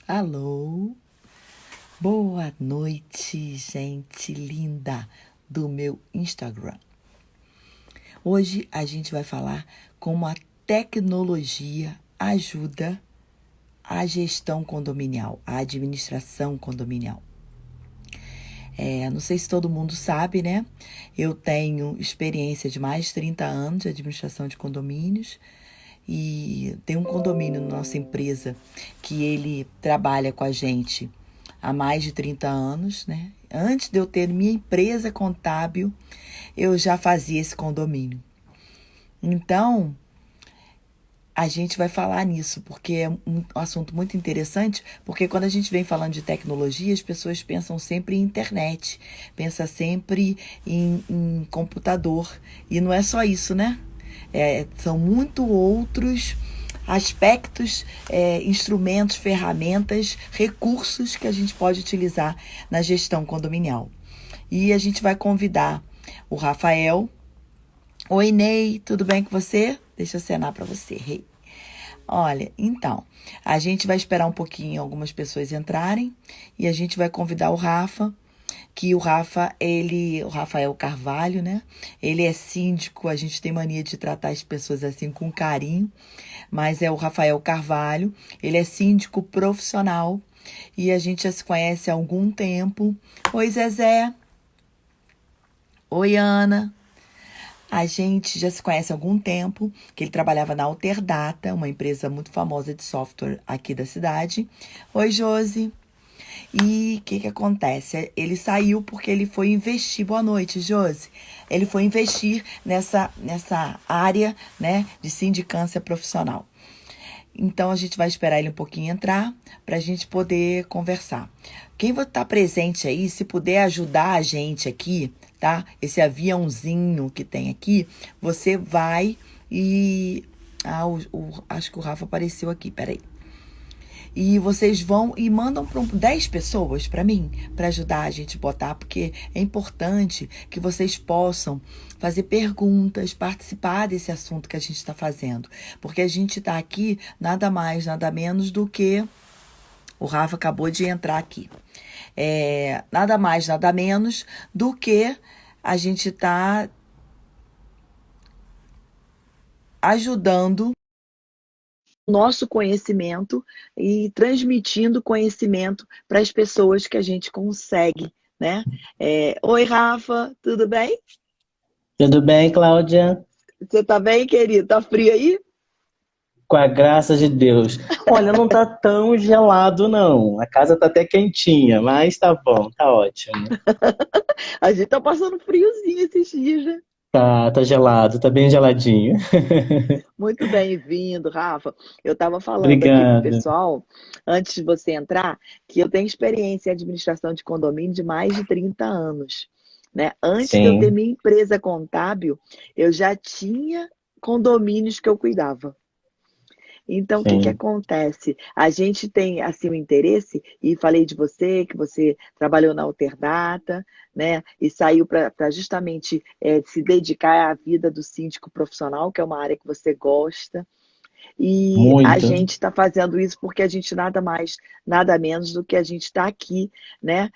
Alô, boa noite, gente linda do meu Instagram. Hoje a gente vai falar como a tecnologia ajuda a gestão condominial, a administração condominial. Não sei se todo mundo sabe, né? Eu tenho experiência de mais de 30 anos de administração de condomínios. E tem um condomínio na nossa empresa que ele trabalha com a gente há mais de 30 anos, né? Antes de eu ter minha empresa contábil, eu já fazia esse condomínio. Então, a gente vai falar nisso, porque é um assunto muito interessante, porque quando a gente vem falando de tecnologia, as pessoas pensam sempre em internet, pensam sempre em computador. E não é só isso, né? São muito outros aspectos, instrumentos, ferramentas, recursos que a gente pode utilizar na gestão condominial. E a gente vai convidar o Rafael. Oi, Ney, tudo bem com você? Deixa eu acenar para você, Rei. Olha, então, a gente vai esperar um pouquinho algumas pessoas entrarem e a gente vai convidar o Rafa, que o Rafael Carvalho, né? Ele é síndico, a gente tem mania de tratar as pessoas assim com carinho, mas é o Rafael Carvalho, ele é síndico profissional e a gente já se conhece há algum tempo. Oi, Zezé. Oi, Ana. A gente já se conhece há algum tempo, que ele trabalhava na Alterdata, uma empresa muito famosa de software aqui da cidade. Oi, Josi. E o que acontece? Ele saiu porque ele foi investir. Boa noite, Josi. Ele foi investir nessa área, né, de sindicância profissional. Então, a gente vai esperar ele um pouquinho entrar para a gente poder conversar. Quem vai estar presente aí, se puder ajudar a gente aqui, tá? Esse aviãozinho que tem aqui, você vai e... acho que o Rafa apareceu aqui, peraí. E vocês vão e mandam para 10 pessoas para mim, para ajudar a gente a botar, porque é importante que vocês possam fazer perguntas, participar desse assunto que a gente está fazendo. Porque a gente está aqui nada mais, nada menos do que... O Rafa acabou de entrar aqui. Nada mais, nada menos do que a gente está ajudando nosso conhecimento e transmitindo conhecimento para as pessoas que a gente consegue, né? Oi, Rafa, tudo bem? Tudo bem, Cláudia? Você tá bem, querido? Tá frio aí? Com a graça de Deus. Olha, não tá tão gelado, não. A casa tá até quentinha, mas tá bom, tá ótimo. A gente tá passando friozinho esses dias, né? Tá gelado, tá bem geladinho. Muito bem-vindo, Rafa. Eu estava falando aqui pro Obrigado. pessoal, antes de você entrar, que eu tenho experiência em administração de condomínio de mais de 30 anos. Né? Antes de eu ter Sim, minha empresa contábil, eu já tinha condomínios que eu cuidava. Então, o que sim. acontece? A gente tem, assim, o interesse, e falei de você, que você trabalhou na Alterdata, né? E saiu para justamente se dedicar à vida do síndico profissional, que é uma área que você gosta. E a Muito. gente está fazendo isso porque a gente nada mais, nada menos do que a gente está aqui, né?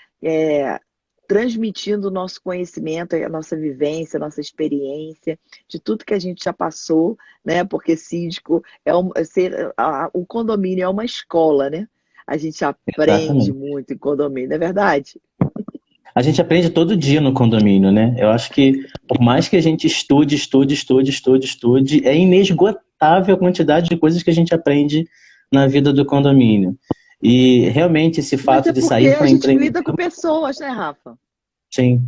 Transmitindo o nosso conhecimento, a nossa vivência, a nossa experiência, de tudo que a gente já passou, né? Porque síndico o condomínio é uma escola, né? A gente aprende Exatamente. muito em condomínio, não é verdade? A gente aprende todo dia no condomínio, né? Eu acho que por mais que a gente estude, é inesgotável a quantidade de coisas que a gente aprende na vida do condomínio. E realmente esse Mas fato é de porque sair a para gente empreender, lida com pessoas, né, Rafa? sim.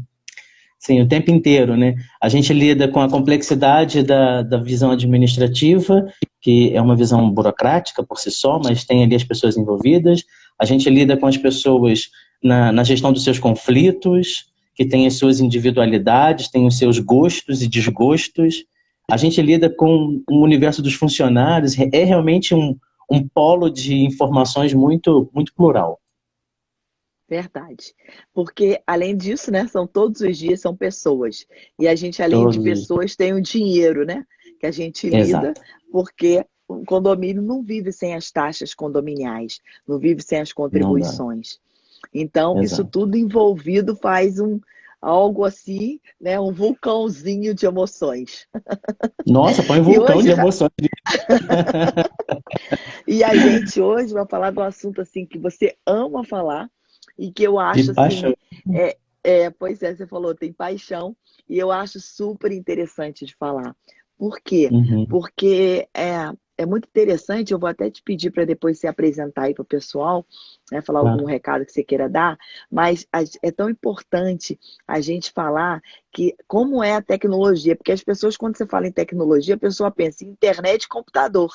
Sim, o tempo inteiro, né? A gente lida com a complexidade da visão administrativa, que é uma visão burocrática por si só, mas tem ali as pessoas envolvidas. A gente lida com as pessoas na gestão dos seus conflitos, que tem as suas individualidades, tem os seus gostos e desgostos. A gente lida com o universo dos funcionários, é realmente um polo de informações muito, muito plural. Verdade. Porque, além disso, né, são todos os dias, são pessoas. E a gente, além de Todos os... pessoas, tem o dinheiro, né? Que a gente lida, Exato. porque o condomínio não vive sem as taxas condominiais, não vive sem as Não dá. contribuições. Então, isso Exato. tudo envolvido faz algo assim, né, um vulcãozinho de emoções. Nossa, põe um E vulcão hoje, de emoções. e a gente hoje vai falar de um assunto assim que você ama falar e que eu De acho paixão. assim, pois é, você falou, tem paixão, e eu acho super interessante de falar. Por quê? Uhum. Porque é muito interessante, eu vou até te pedir para depois se apresentar aí para o pessoal, né, falar algum Claro. recado que você queira dar, mas é tão importante a gente falar que como é a tecnologia, porque as pessoas, quando você fala em tecnologia, a pessoa pensa em internet e computador.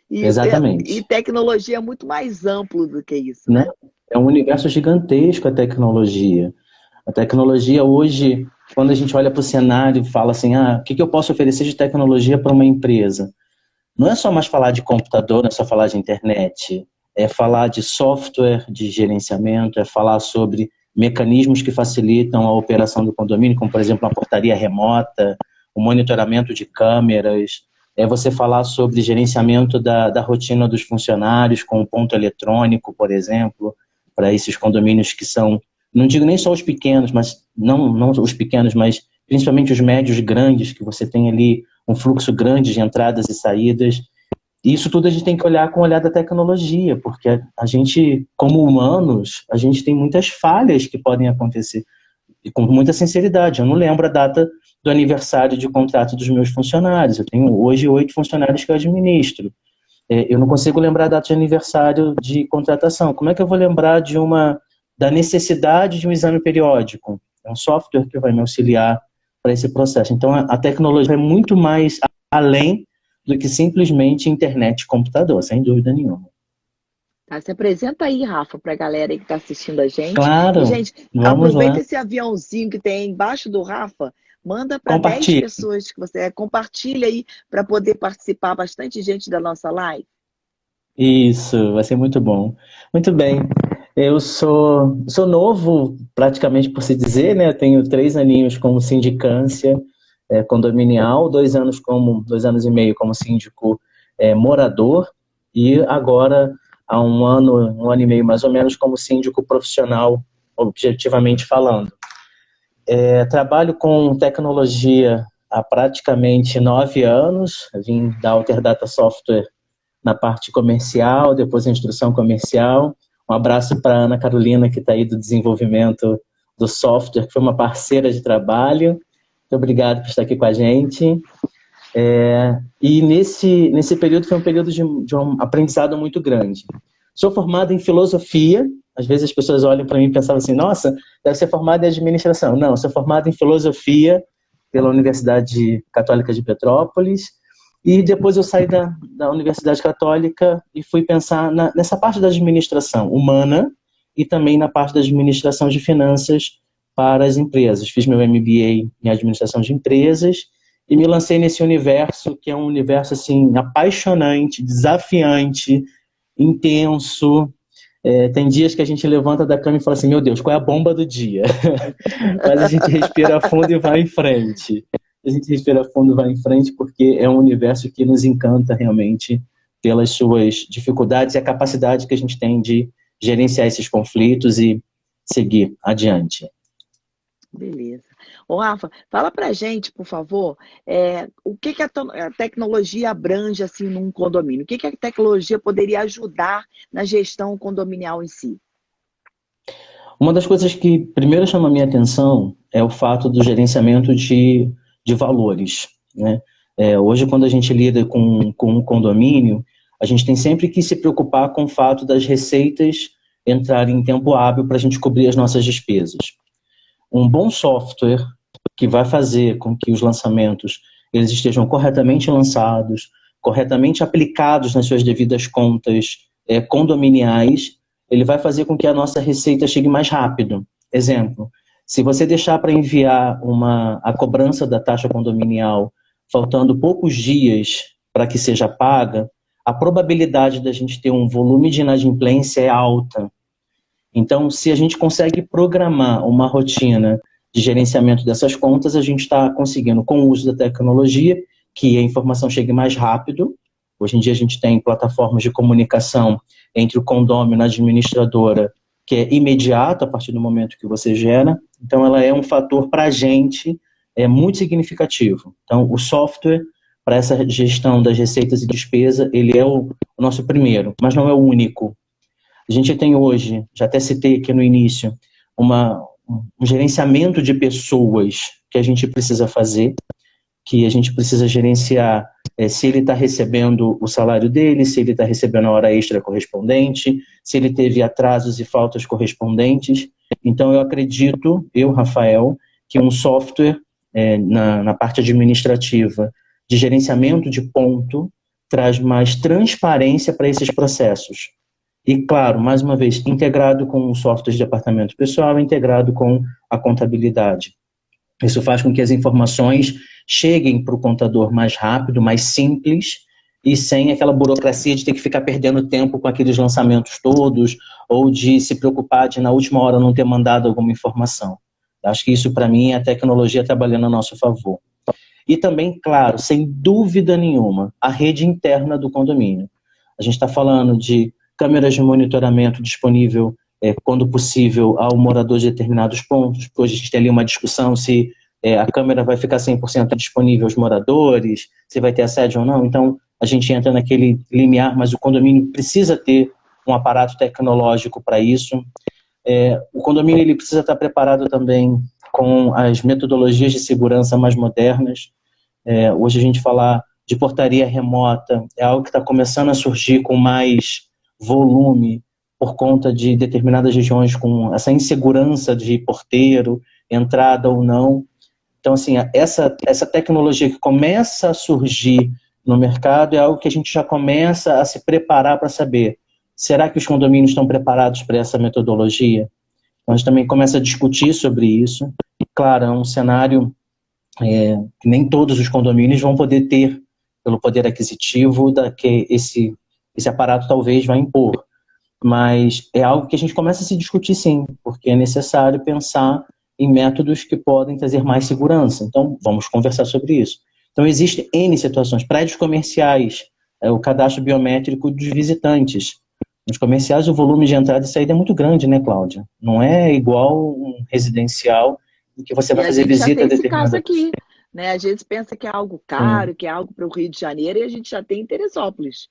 E Exatamente. tecnologia é muito mais amplo do que isso, Não, né? é um universo gigantesco a tecnologia. A tecnologia hoje, quando a gente olha para o cenário e fala assim, o que eu posso oferecer de tecnologia para uma empresa? Não é só mais falar de computador, não é só falar de internet, é falar de software, de gerenciamento, é falar sobre mecanismos que facilitam a operação do condomínio, como, por exemplo, uma portaria remota, o monitoramento de câmeras, é você falar sobre gerenciamento da rotina dos funcionários com o ponto eletrônico, por exemplo, para esses condomínios que são, não digo nem só os pequenos, mas não os pequenos, mas principalmente os médios grandes, que você tem ali um fluxo grande de entradas e saídas. E isso tudo a gente tem que olhar com o olhar da tecnologia, porque a gente, como humanos, a gente tem muitas falhas que podem acontecer. E com muita sinceridade, eu não lembro a data do aniversário de contrato dos meus funcionários. Eu tenho hoje 8 funcionários que eu administro. Eu não consigo lembrar a data de aniversário de contratação. Como é que eu vou lembrar da necessidade de um exame periódico? É um software que vai me auxiliar para esse processo. Então, a tecnologia é muito mais além do que simplesmente internet e computador, sem dúvida nenhuma. Tá, se apresenta aí, Rafa, para a galera aí que está assistindo a gente. E, Claro, gente, vamos aproveita lá. esse aviãozinho que tem aí embaixo do Rafa, manda para 10 Compartilhe. pessoas que você compartilha aí para poder participar bastante gente da nossa live. Isso, vai ser muito bom. Muito bem. Eu sou novo, praticamente por se dizer, né? Eu tenho 3 aninhos como sindicância condominial, 2 anos e meio como síndico morador, e agora há um ano e meio mais ou menos, como síndico profissional, objetivamente falando. Trabalho com tecnologia há praticamente 9 anos, vim da Alterdata Software na parte comercial, depois a instrução comercial. Um abraço para a Ana Carolina, que está aí do desenvolvimento do software, que foi uma parceira de trabalho. Muito obrigado por estar aqui com a gente. E nesse período foi um período de um aprendizado muito grande. Sou formado em filosofia. Às vezes as pessoas olham para mim e pensam assim, nossa, deve ser formado em administração. Não, sou formado em filosofia pela Universidade Católica de Petrópolis. E depois eu saí da Universidade Católica e fui pensar nessa parte da administração humana e também na parte da administração de finanças para as empresas. Fiz meu MBA em administração de empresas e me lancei nesse universo, que é um universo assim apaixonante, desafiante, intenso. Tem dias que a gente levanta da cama e fala assim, meu Deus, qual é a bomba do dia? Mas a gente respira fundo e vai em frente. A gente respira fundo e vai em frente porque é um universo que nos encanta realmente pelas suas dificuldades e a capacidade que a gente tem de gerenciar esses conflitos e seguir adiante. Beleza. Ô, Rafa, fala pra gente, por favor, o que a tecnologia abrange assim num condomínio? O que a tecnologia poderia ajudar na gestão condominial em si? Uma das coisas que primeiro chama a minha atenção é o fato do gerenciamento de valores, né? Hoje, quando a gente lida com um condomínio, a gente tem sempre que se preocupar com o fato das receitas entrarem em tempo hábil para a gente cobrir as nossas despesas. Um bom software que vai fazer com que os lançamentos eles estejam corretamente lançados, corretamente aplicados nas suas devidas contas condominiais, ele vai fazer com que a nossa receita chegue mais rápido. Exemplo, se você deixar para enviar a cobrança da taxa condominial faltando poucos dias para que seja paga, a probabilidade da gente ter um volume de inadimplência é alta. Então, se a gente consegue programar uma rotina de gerenciamento dessas contas, a gente está conseguindo, com o uso da tecnologia, que a informação chegue mais rápido, Hoje em dia a gente tem plataformas de comunicação entre o condômino e a administradora, que é imediato a partir do momento que você gera. Então, ela é um fator para a gente muito significativo. Então, o software para essa gestão das receitas e despesa, ele é o nosso primeiro, mas não é o único. A gente tem hoje, já até citei aqui no início, um gerenciamento de pessoas que a gente precisa fazer, que a gente precisa gerenciar se ele está recebendo o salário dele, se ele está recebendo a hora extra correspondente, se ele teve atrasos e faltas correspondentes. Então, eu acredito, Rafael, que um software na parte administrativa de gerenciamento de ponto traz mais transparência para esses processos. E, claro, mais uma vez, integrado com o software de departamento pessoal, integrado com a contabilidade. Isso faz com que as informações cheguem para o contador mais rápido, mais simples, e sem aquela burocracia de ter que ficar perdendo tempo com aqueles lançamentos todos, ou de se preocupar de, na última hora, não ter mandado alguma informação. Acho que isso, para mim, é a tecnologia trabalhando a nosso favor. E também, claro, sem dúvida nenhuma, a rede interna do condomínio. A gente está falando de câmeras de monitoramento disponível, quando possível, ao morador de determinados pontos. Hoje a gente tem ali uma discussão se a câmera vai ficar 100% disponível aos moradores, se vai ter assédio ou não. Então, a gente entra naquele limiar, mas o condomínio precisa ter um aparato tecnológico para isso. O condomínio ele precisa estar preparado também com as metodologias de segurança mais modernas. Hoje a gente falar de portaria remota é algo que está começando a surgir com mais volume por conta de determinadas regiões com essa insegurança de porteiro, entrada ou não. Então, assim, essa tecnologia que começa a surgir no mercado é algo que a gente já começa a se preparar para saber, será que os condomínios estão preparados para essa metodologia? Então, a gente também começa a discutir sobre isso. E, claro, é um cenário que nem todos os condomínios vão poder ter, pelo poder aquisitivo, que esse aparato talvez vai impor. Mas é algo que a gente começa a se discutir sim, porque é necessário pensar em métodos que podem trazer mais segurança. Então, vamos conversar sobre isso. Então, existem N situações. Prédios comerciais, o cadastro biométrico dos visitantes. Nos comerciais, o volume de entrada e saída é muito grande, né, Cláudia? Não é igual um residencial em que você vai fazer visita determinada. Esse caso aqui, né? A gente pensa que é algo caro, que é algo para o Rio de Janeiro, e a gente já tem em Teresópolis.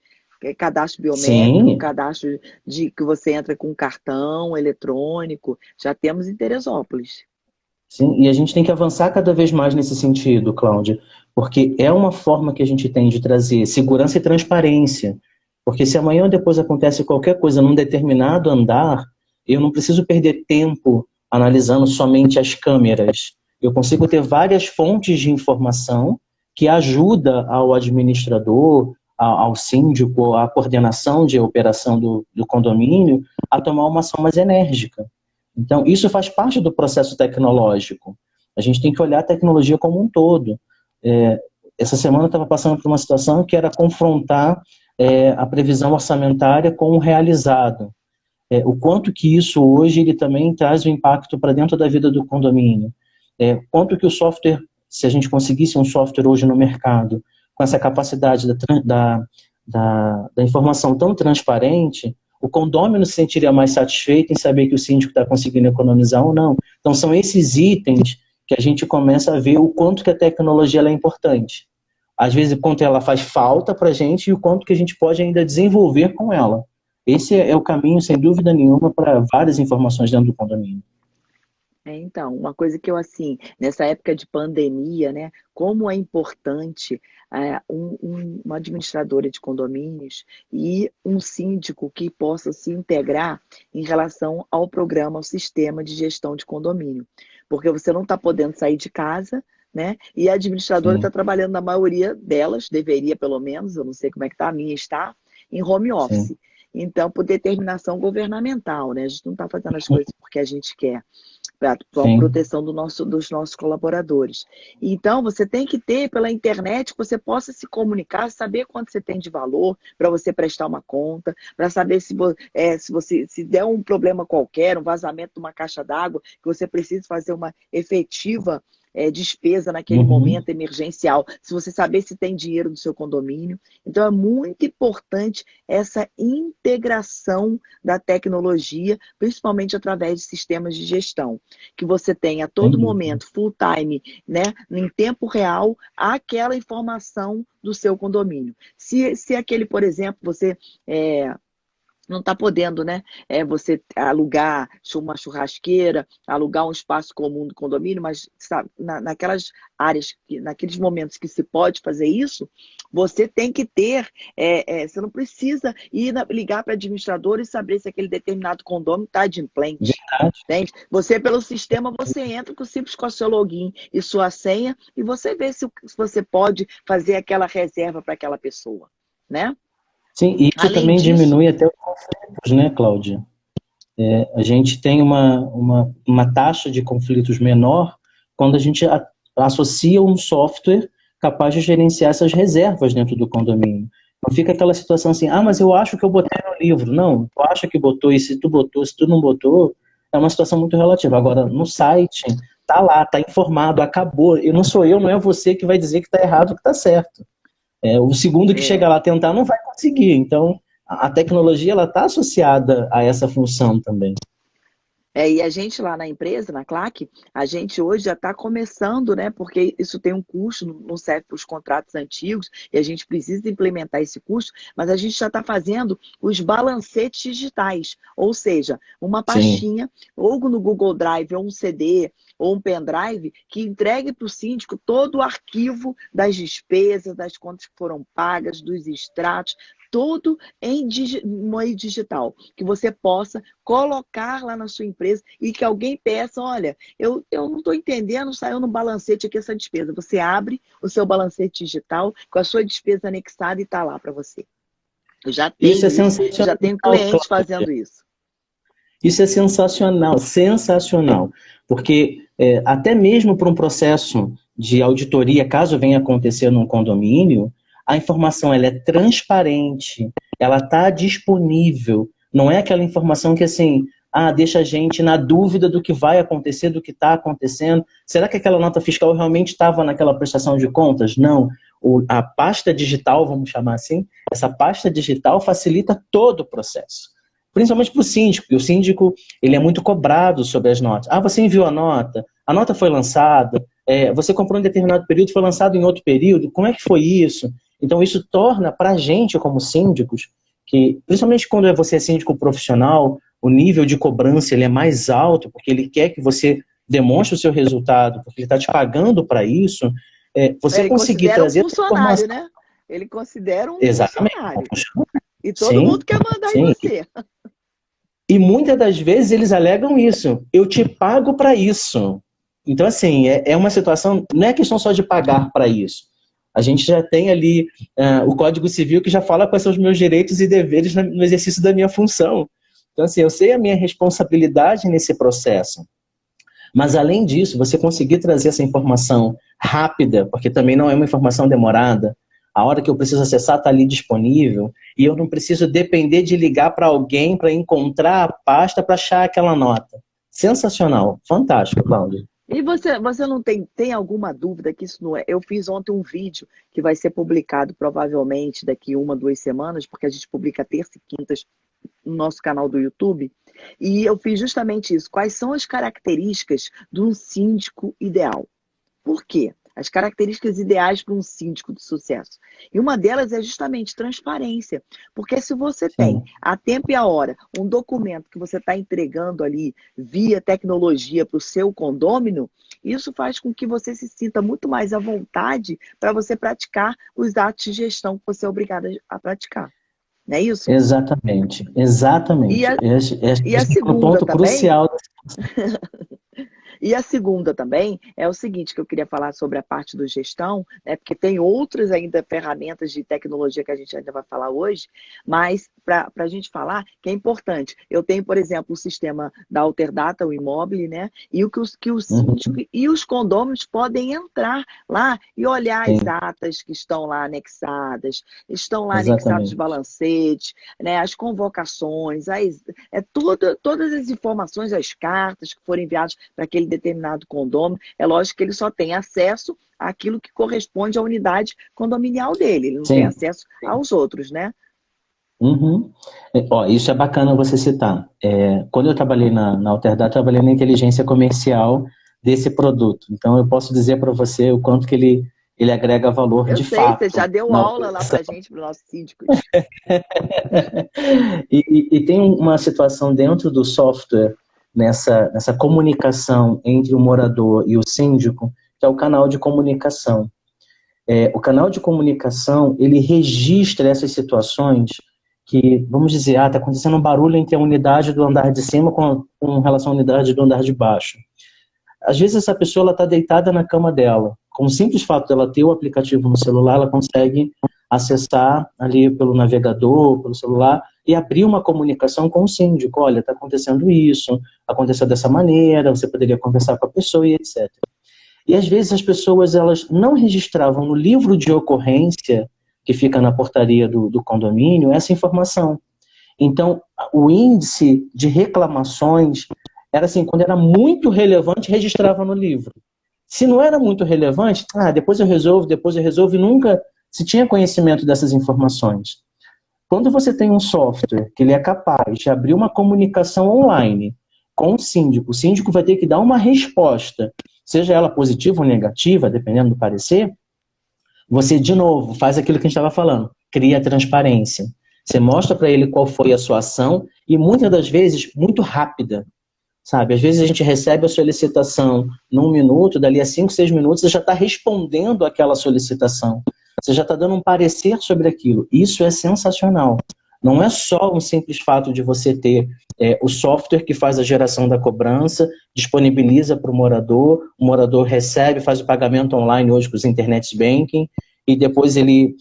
Cadastro biométrico, Sim. Cadastro de que você entra com cartão eletrônico, já temos em Teresópolis. Sim, e a gente tem que avançar cada vez mais nesse sentido, Cláudia, porque é uma forma que a gente tem de trazer segurança e transparência. Porque se amanhã ou depois acontece qualquer coisa num determinado andar, eu não preciso perder tempo analisando somente as câmeras. Eu consigo ter várias fontes de informação que ajuda ao administrador, ao síndico, à coordenação de operação do condomínio, a tomar uma ação mais enérgica. Então, isso faz parte do processo tecnológico. A gente tem que olhar a tecnologia como um todo. Essa semana eu estava passando por uma situação que era confrontar a previsão orçamentária com o realizado. O quanto que isso hoje ele também traz um impacto para dentro da vida do condomínio. Quanto que o software, se a gente conseguisse um software hoje no mercado, com essa capacidade da informação tão transparente, o condômino se sentiria mais satisfeito em saber que o síndico está conseguindo economizar ou não. Então, são esses itens que a gente começa a ver o quanto que a tecnologia ela é importante. Às vezes, o quanto ela faz falta para a gente e o quanto que a gente pode ainda desenvolver com ela. Esse é o caminho, sem dúvida nenhuma, para várias informações dentro do condomínio. Então, uma coisa que eu, assim, nessa época de pandemia, né, como é importante uma administradora de condomínios e um síndico que possa se integrar em relação ao programa, ao sistema de gestão de condomínio. Porque você não está podendo sair de casa, né, e a administradora está trabalhando, na maioria delas, deveria pelo menos, eu não sei como é que está, a minha está, em home office. Sim. Então, por determinação governamental, né, a gente não está fazendo as coisas porque a gente quer, para a proteção dos nossos colaboradores. Então, você tem que ter pela internet que você possa se comunicar, saber quanto você tem de valor para você prestar uma conta, para saber se der um problema qualquer, um vazamento de uma caixa d'água, que você precisa fazer uma efetiva despesa naquele momento emergencial, se você saber se tem dinheiro no seu condomínio. Então, é muito importante essa integração da tecnologia, principalmente através de sistemas de gestão, que você tenha a todo momento, full time, né, em tempo real, aquela informação do seu condomínio. Se aquele, por exemplo, você não está podendo, né? Você alugar uma churrasqueira, alugar um espaço comum do condomínio, mas sabe, naquelas áreas, naqueles momentos que se pode fazer isso, você tem que ter, você não precisa ligar para administrador e saber se aquele determinado condomínio está adimplente. Entende? Você, pelo sistema, você entra com o seu login e sua senha e você vê se você pode fazer aquela reserva para aquela pessoa, né? Sim, e isso Além também disso, diminui até os conflitos, né, Cláudia? A gente tem uma taxa de conflitos menor quando a gente associa um software capaz de gerenciar essas reservas dentro do condomínio. Não fica aquela situação assim, mas eu acho que eu botei no livro. Não, tu acha que botou, e se tu botou, se tu não botou, é uma situação muito relativa. Agora, no site, tá lá, tá informado, acabou. E não sou eu, não é você que vai dizer que tá errado ou que tá certo. O segundo que chega lá tentar não vai conseguir. Então, a tecnologia ela está associada a essa função também. E a gente lá na empresa, na CLAC, a gente hoje já está começando, né? Porque isso tem um custo, não serve para os contratos antigos, e a gente precisa implementar esse custo, mas a gente já está fazendo os balancetes digitais, ou seja, uma pastinha, ou no Google Drive, ou um CD, ou um pendrive, que entregue para o síndico todo o arquivo das despesas, das contas que foram pagas, dos extratos, tudo em meio digital, que você possa colocar lá na sua empresa e que alguém peça, olha, eu não estou entendendo, saiu no balancete aqui essa despesa. Você abre o seu balancete digital com a sua despesa anexada e está lá para você. Eu já tenho isso, eu já tenho clientes fazendo isso. Isso é sensacional, sensacional, porque até mesmo para um processo de auditoria, caso venha acontecer num condomínio, a informação ela é transparente, ela está disponível, não é aquela informação que assim, deixa a gente na dúvida do que vai acontecer, do que está acontecendo. Será que aquela nota fiscal realmente estava naquela prestação de contas? Não. A pasta digital, vamos chamar assim, essa pasta digital facilita todo o processo. Principalmente para o síndico, porque o síndico ele é muito cobrado sobre as notas. Você enviou a nota foi lançada, você comprou em determinado período, foi lançado em outro período, como é que foi isso? Então isso torna para a gente, como síndicos, que principalmente quando você é síndico profissional, o nível de cobrança ele é mais alto, porque ele quer que você demonstre o seu resultado, porque ele está te pagando para isso, você conseguir trazer um funcionário, né? Ele considera um funcionário. E todo mundo quer mandar em você. E muitas das vezes eles alegam isso. Eu te pago para isso. Então, assim, é uma situação, não é questão só de pagar para isso. A gente já tem ali o Código Civil que já fala quais são os meus direitos e deveres no exercício da minha função. Então, assim, eu sei a minha responsabilidade nesse processo. Mas, além disso, você conseguir trazer essa informação rápida, porque também não é uma informação demorada, a hora que eu preciso acessar está ali disponível, e eu não preciso depender de ligar para alguém para encontrar a pasta para achar aquela nota. Sensacional, fantástico, Cláudia. E você não tem alguma dúvida que isso não é? Eu fiz ontem um vídeo que vai ser publicado provavelmente daqui 1-2 semanas, porque a gente publica terça e quintas no nosso canal do YouTube, e eu fiz justamente isso. Quais são as características de um síndico ideal? Por quê? As características ideais para um síndico de sucesso. E uma delas é justamente transparência. Porque se você tem, a tempo e a hora, um documento que você está entregando ali via tecnologia para o seu condômino, isso faz com que você se sinta muito mais à vontade para você praticar os atos de gestão que você é obrigado a praticar. Não é isso? Exatamente. E a segunda o ponto também, crucial. E a segunda também é o seguinte, que eu queria falar sobre a parte do gestão, né, porque tem outras ainda ferramentas de tecnologia que a gente ainda vai falar hoje, mas para a gente falar que é importante. Eu tenho, por exemplo, o sistema da Alterdata, o Imóvel, né, e o que o síndico e os condôminos podem entrar lá e olhar as atas que estão lá anexadas, estão lá anexados os balancetes, né, as convocações, todas as informações, as cartas que foram enviadas para aquele determinado condômino, é lógico que ele só tem acesso àquilo que corresponde à unidade condominial dele, ele não tem Sim. acesso aos outros, né? Uhum. Ó, isso é bacana você citar. Quando eu trabalhei na Alterdata, eu trabalhei na inteligência comercial desse produto. Então, eu posso dizer para você o quanto que ele agrega valor Eu de sei, você fato já deu na aula lá operação. pra gente, para os nossos síndicos. E tem uma situação dentro do software, nessa comunicação entre o morador e o síndico, que é o canal de comunicação. O canal de comunicação, ele registra essas situações que, vamos dizer, está acontecendo um barulho entre a unidade do andar de cima com relação à unidade do andar de baixo. Às vezes essa pessoa está deitada na cama dela. Com o simples fato dela ter o aplicativo no celular, ela consegue acessar ali pelo navegador, pelo celular, e abrir uma comunicação com o síndico. Olha, está acontecendo isso, aconteceu dessa maneira, você poderia conversar com a pessoa e etc. E às vezes as pessoas elas não registravam no livro de ocorrência, que fica na portaria do condomínio, essa informação. Então, o índice de reclamações era assim, quando era muito relevante, registrava no livro. Se não era muito relevante, depois eu resolvo, e nunca se tinha conhecimento dessas informações. Quando você tem um software que ele é capaz de abrir uma comunicação online com o síndico vai ter que dar uma resposta, seja ela positiva ou negativa, dependendo do parecer, você, de novo, faz aquilo que a gente estava falando, cria transparência. Você mostra para ele qual foi a sua ação e, muitas das vezes, muito rápida. Sabe? Às vezes a gente recebe a solicitação num minuto, dali a 5, 6 minutos, você já está respondendo aquela solicitação. Você já está dando um parecer sobre aquilo. Isso é sensacional. Não é só um simples fato de você ter o software que faz a geração da cobrança, disponibiliza para o morador recebe, faz o pagamento online hoje com os internet banking, e depois ele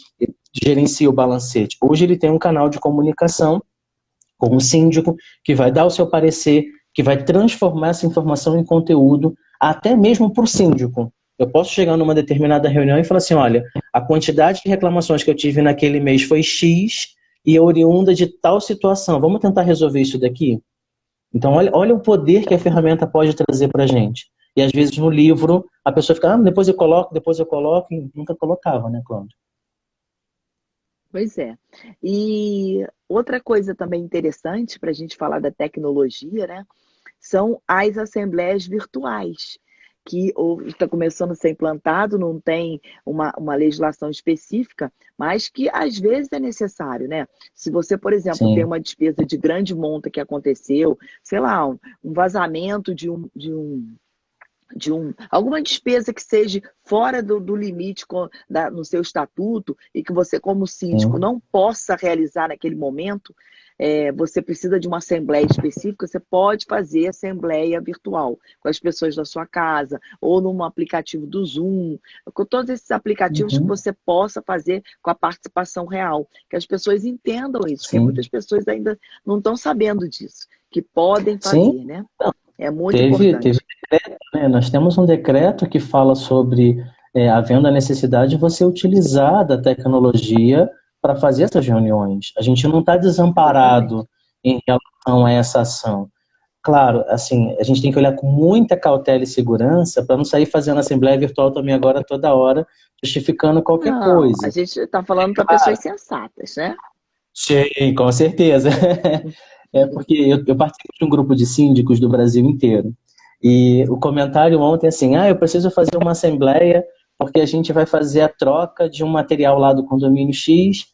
gerencia o balancete. Hoje ele tem um canal de comunicação com o síndico, que vai dar o seu parecer, que vai transformar essa informação em conteúdo, até mesmo para o síndico. Eu posso chegar numa determinada reunião e falar assim, olha, a quantidade de reclamações que eu tive naquele mês foi X e é oriunda de tal situação. Vamos tentar resolver isso daqui? Então, olha o poder que a ferramenta pode trazer para a gente. E às vezes no livro, a pessoa fica, depois eu coloco, e nunca colocava, né, Cláudia? Pois é. E outra coisa também interessante para a gente falar da tecnologia, né, são as assembleias virtuais, que está começando a ser implantado, não tem uma legislação específica, mas que às vezes é necessário, né? Se você, por exemplo, tem Sim. uma despesa de grande monta que aconteceu, sei lá, um vazamento alguma despesa que seja fora do limite no seu estatuto e que você, como síndico, Sim. não possa realizar naquele momento, você precisa de uma assembleia específica, você pode fazer assembleia virtual com as pessoas da sua casa ou num aplicativo do Zoom, com todos esses aplicativos que você possa fazer com a participação real, que as pessoas entendam isso, porque Sim. muitas pessoas ainda não estão sabendo disso, que podem fazer, Sim. né? É muito Teve importante. decreto, né? Nós temos um decreto que fala sobre havendo a necessidade de você utilizar da tecnologia para fazer essas reuniões. A gente não está desamparado em relação a essa ação. Claro, assim, a gente tem que olhar com muita cautela e segurança para não sair fazendo assembleia virtual também agora toda hora, justificando qualquer Não, coisa. a gente está falando para pessoas sensatas, né? Sim, com certeza. Porque eu participo de um grupo de síndicos do Brasil inteiro. E o comentário ontem é assim, eu preciso fazer uma assembleia porque a gente vai fazer a troca de um material lá do condomínio X,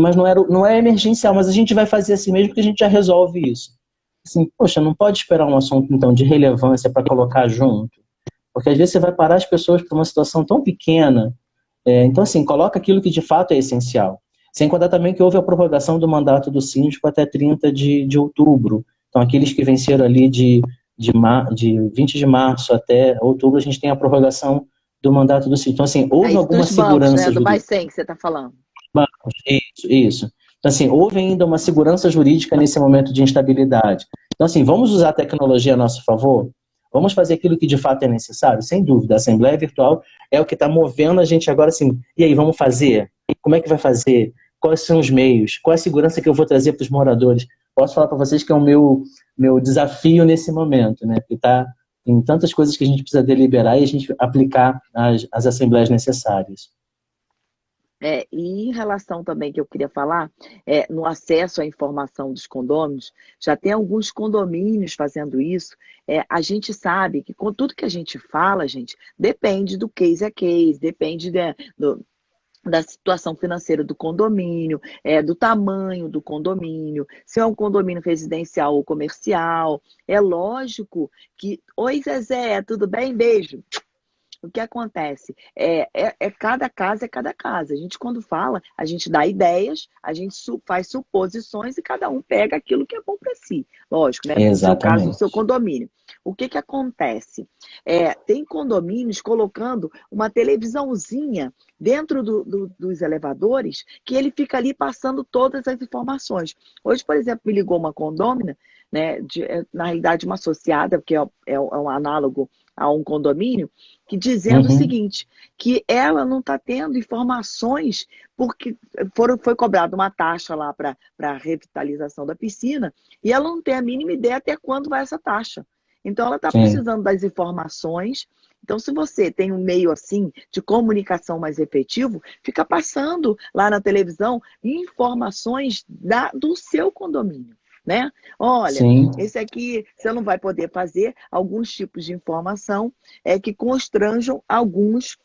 mas não é emergencial, mas a gente vai fazer assim mesmo porque a gente já resolve isso. Assim, poxa, não pode esperar um assunto então de relevância para colocar junto, porque às vezes você vai parar as pessoas por uma situação tão pequena. Então assim, coloca aquilo que de fato é essencial. Sem contar também que houve a prorrogação do mandato do síndico até 30 de outubro. Então aqueles que venceram ali de 20 de março até outubro, a gente tem a prorrogação do mandato do síndico. Então assim, houve Isso alguma dos bancos, segurança né? Do jurídica. Mais 100 que você está falando. Isso. Então, assim, houve ainda uma segurança jurídica nesse momento de instabilidade. Então, assim, vamos usar a tecnologia a nosso favor? Vamos fazer aquilo que de fato é necessário? Sem dúvida, a Assembleia Virtual é o que está movendo a gente agora, assim, e aí, vamos fazer? Como é que vai fazer? Quais são os meios? Qual é a segurança que eu vou trazer para os moradores? Posso falar para vocês que é o meu desafio nesse momento, né? Que está em tantas coisas que a gente precisa deliberar e a gente aplicar as assembleias necessárias. E em relação também que eu queria falar, no acesso à informação dos condôminos, já tem alguns condomínios fazendo isso. A gente sabe que com tudo que a gente fala, gente, depende do case a case, depende da situação financeira do condomínio, do tamanho do condomínio, se é um condomínio residencial ou comercial. É lógico que, oi Zezé, tudo bem? Beijo. O que acontece? Cada caso é cada caso. A gente, quando fala, a gente dá ideias, a gente faz suposições e cada um pega aquilo que é bom para si. Lógico, né? No seu caso, no seu condomínio. O que acontece? Tem condomínios colocando uma televisãozinha dentro dos elevadores que ele fica ali passando todas as informações. Hoje, por exemplo, me ligou uma condômina, né, na realidade uma associada, porque é um análogo a um condomínio, que dizendo o seguinte, que ela não está tendo informações porque foi cobrada uma taxa lá para a revitalização da piscina e ela não tem a mínima ideia até quando vai essa taxa. Então, ela está precisando das informações. Então, se você tem um meio assim de comunicação mais efetivo, fica passando lá na televisão informações do seu condomínio. Né? Olha, esse aqui você não vai poder fazer alguns tipos de informação que constranjam alguns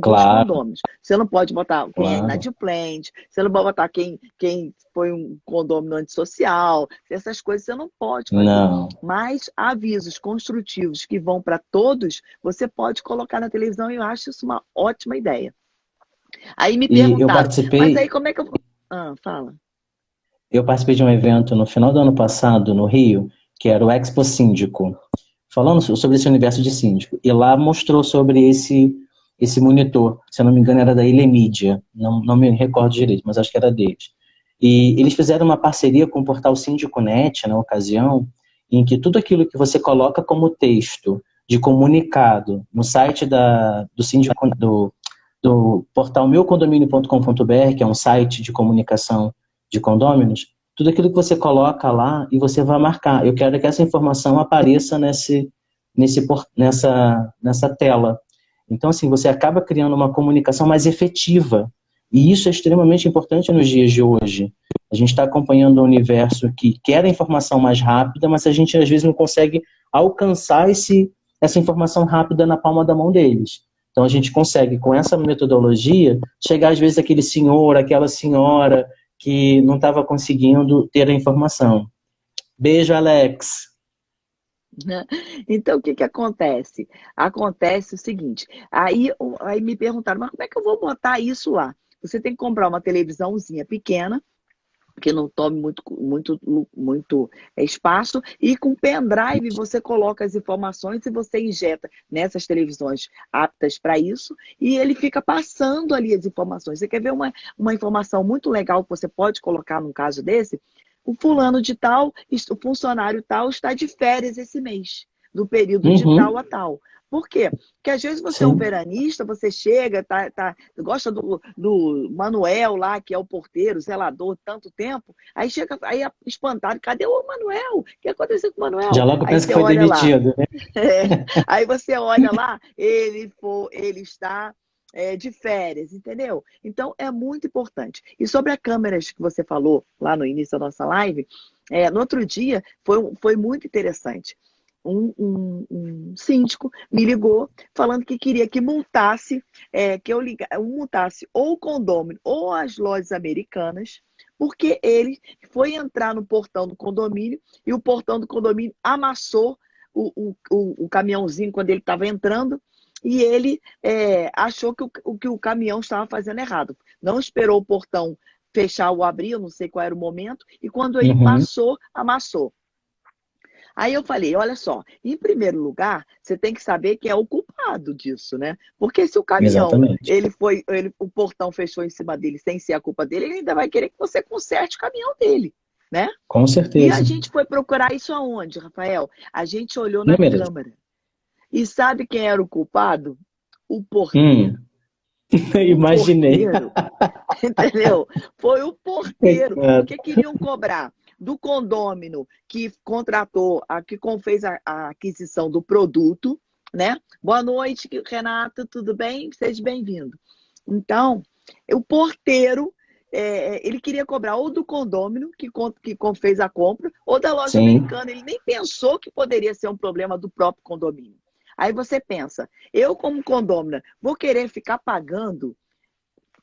condôminos. Você não pode botar quem é inadimplente, você não pode botar quem foi um condômino antissocial, essas coisas você não pode fazer. Não. Mas avisos construtivos que vão para todos, você pode colocar na televisão e eu acho isso uma ótima ideia. Aí me perguntaram, mas aí como é que eu... fala. Eu participei de um evento no final do ano passado, no Rio, que era o Expo Síndico, falando sobre esse universo de síndico. E lá mostrou sobre esse monitor, se eu não me engano era da Ilemídia, não me recordo direito, mas acho que era deles. E eles fizeram uma parceria com o portal Síndico.net, na ocasião, em que tudo aquilo que você coloca como texto de comunicado no site do síndico, do portal meucondomínio.com.br, que é um site de comunicação de condôminos, tudo aquilo que você coloca lá e você vai marcar. Eu quero que essa informação apareça nessa tela. Então, assim, você acaba criando uma comunicação mais efetiva. E isso é extremamente importante nos dias de hoje. A gente está acompanhando um universo que quer a informação mais rápida, mas a gente, às vezes, não consegue alcançar essa informação rápida na palma da mão deles. Então, a gente consegue, com essa metodologia, chegar, às vezes, aquele senhor, aquela senhora que não estava conseguindo ter a informação. Beijo, Alex. Então, o que acontece? Acontece o seguinte, aí me perguntaram, mas como é que eu vou botar isso lá? Você tem que comprar uma televisãozinha pequena, que não tome muito espaço, e com pendrive você coloca as informações e você injeta nessas televisões aptas para isso, e ele fica passando ali as informações. Você quer ver uma informação muito legal que você pode colocar num caso desse? O fulano de tal, o funcionário tal está de férias esse mês, do período de tal a tal. Por quê? Porque às vezes você é um veranista, você chega, gosta do Manuel lá, que é o porteiro, zelador, tanto tempo, aí chega aí espantado, cadê o Manuel? O que aconteceu com o Manuel? Já logo pensa que foi demitido, né? Aí você olha lá, ele está de férias, entendeu? Então, é muito importante. E sobre as câmeras que você falou lá no início da nossa live, no outro dia foi muito interessante. Um síndico me ligou falando que queria que multasse, multasse ou o condomínio ou as lojas americanas, porque ele foi entrar no portão do condomínio e o portão do condomínio amassou o caminhãozinho quando ele estava entrando e ele achou que o caminhão estava fazendo errado. Não esperou o portão fechar ou abrir, eu não sei qual era o momento, e quando ele passou, amassou. Aí eu falei, olha só, em primeiro lugar, você tem que saber quem é o culpado disso, né? Porque se o caminhão, o portão fechou em cima dele sem ser a culpa dele, ele ainda vai querer que você conserte o caminhão dele, né? Com certeza. E a gente foi procurar isso aonde, Rafael? A gente olhou na câmera. E sabe quem era o culpado? O porteiro. Imaginei. Porteiro, entendeu? Foi o porteiro. Porque queriam cobrar do condômino que contratou, que fez a aquisição do produto, né? Boa noite, Renato, tudo bem? Seja bem-vindo. Então, o porteiro, ele queria cobrar ou do condômino que fez a compra, ou da loja Sim. americana. Ele nem pensou que poderia ser um problema do próprio condomínio. Aí você pensa, eu como condômina, vou querer ficar pagando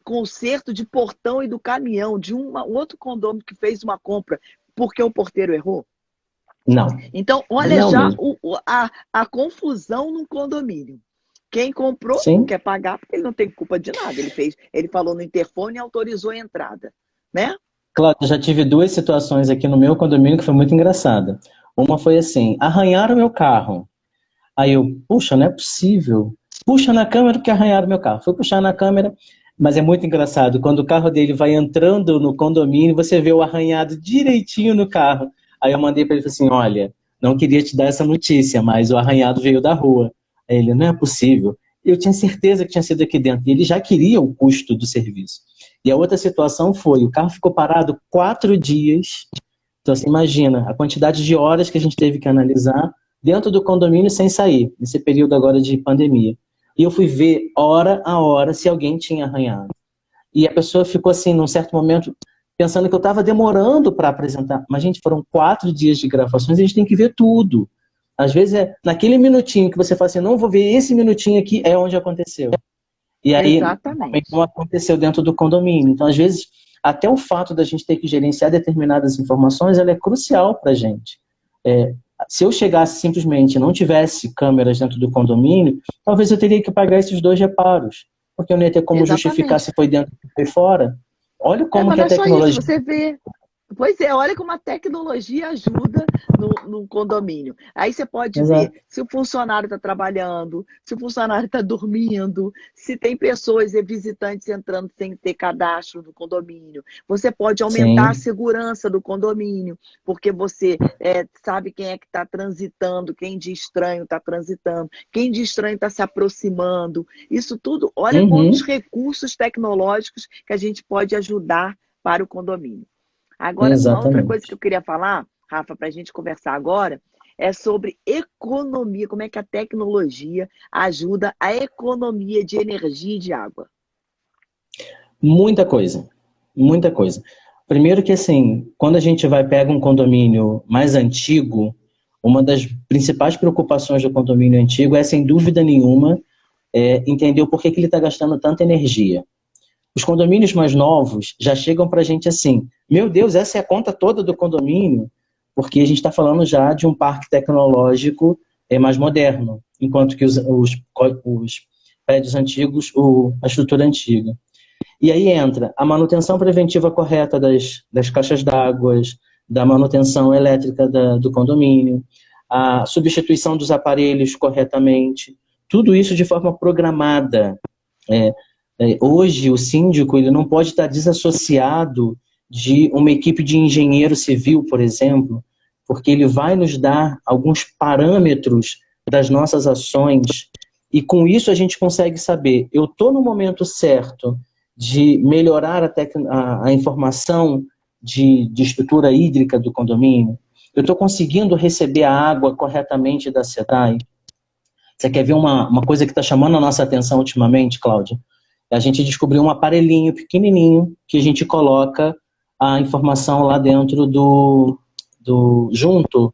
conserto de portão e do caminhão de um outro condomínio que fez uma compra porque o porteiro errou? Não. Então, olha Não já mesmo. a confusão no condomínio. Quem comprou Sim. não quer pagar porque ele não tem culpa de nada. Ele falou no interfone e autorizou a entrada, né? Claro, eu já tive duas situações aqui no meu condomínio que foi muito engraçada. Uma foi assim, arranharam meu carro. Aí eu, puxa, não é possível. Puxa na câmera que arranharam meu carro. Fui puxar na câmera, mas é muito engraçado. Quando o carro dele vai entrando no condomínio, você vê o arranhado direitinho no carro. Aí eu mandei para ele assim, olha, não queria te dar essa notícia, mas o arranhado veio da rua. Aí ele, não é possível. Eu tinha certeza que tinha sido aqui dentro. E ele já queria o custo do serviço. E a outra situação foi, o carro ficou parado 4 dias. Então, você imagina a quantidade de horas que a gente teve que analisar dentro do condomínio sem sair, nesse período agora de pandemia. E eu fui ver hora a hora se alguém tinha arranhado. E a pessoa ficou assim, num certo momento, pensando que eu estava demorando para apresentar. Mas, gente, foram 4 dias de gravações e a gente tem que ver tudo. Às vezes é naquele minutinho que você fala assim, não vou ver esse minutinho aqui, é onde aconteceu. E aí, Exatamente. não aconteceu dentro do condomínio. Então, às vezes, até o fato da gente ter que gerenciar determinadas informações, ela é crucial para a gente. Se eu chegasse simplesmente e não tivesse câmeras dentro do condomínio, talvez eu teria que pagar esses 2 reparos, porque eu não ia ter como justificar Exatamente. se foi dentro ou foi fora. Olha como Mas que não a é só isso, tecnologia... você vê. Pois é, olha como a tecnologia ajuda no condomínio. Aí você pode ver Exato. se o funcionário está trabalhando, se o funcionário está dormindo, se tem pessoas e visitantes entrando sem ter cadastro no condomínio. Você pode aumentar a Sim. segurança do condomínio, porque você sabe quem é que está transitando, quem de estranho está transitando, quem de estranho está se aproximando. Isso tudo, olha quantos recursos tecnológicos que a gente pode ajudar para o condomínio. Agora, uma outra coisa que Exatamente. eu queria falar, Rafa, para a gente conversar agora, é sobre economia, como é que a tecnologia ajuda a economia de energia e de água. Muita coisa. Muita coisa. Primeiro que, assim, quando a gente pega um condomínio mais antigo, uma das principais preocupações do condomínio antigo é, sem dúvida nenhuma, entender o porquê que ele está gastando tanta energia. Os condomínios mais novos já chegam para a gente assim, meu Deus, essa é a conta toda do condomínio, porque a gente está falando já de um parque tecnológico mais moderno, enquanto que os prédios antigos, a estrutura antiga. E aí entra a manutenção preventiva correta das caixas d'água, da manutenção elétrica do condomínio, a substituição dos aparelhos corretamente, tudo isso de forma programada. Hoje, o síndico ele não pode estar desassociado de uma equipe de engenheiro civil, por exemplo, porque ele vai nos dar alguns parâmetros das nossas ações e com isso a gente consegue saber, eu estou no momento certo de melhorar a informação de estrutura hídrica do condomínio, eu estou conseguindo receber a água corretamente da SEDAI. Você quer ver uma coisa que está chamando a nossa atenção ultimamente, Cláudia? A gente descobriu um aparelhinho pequenininho que a gente coloca a informação lá dentro junto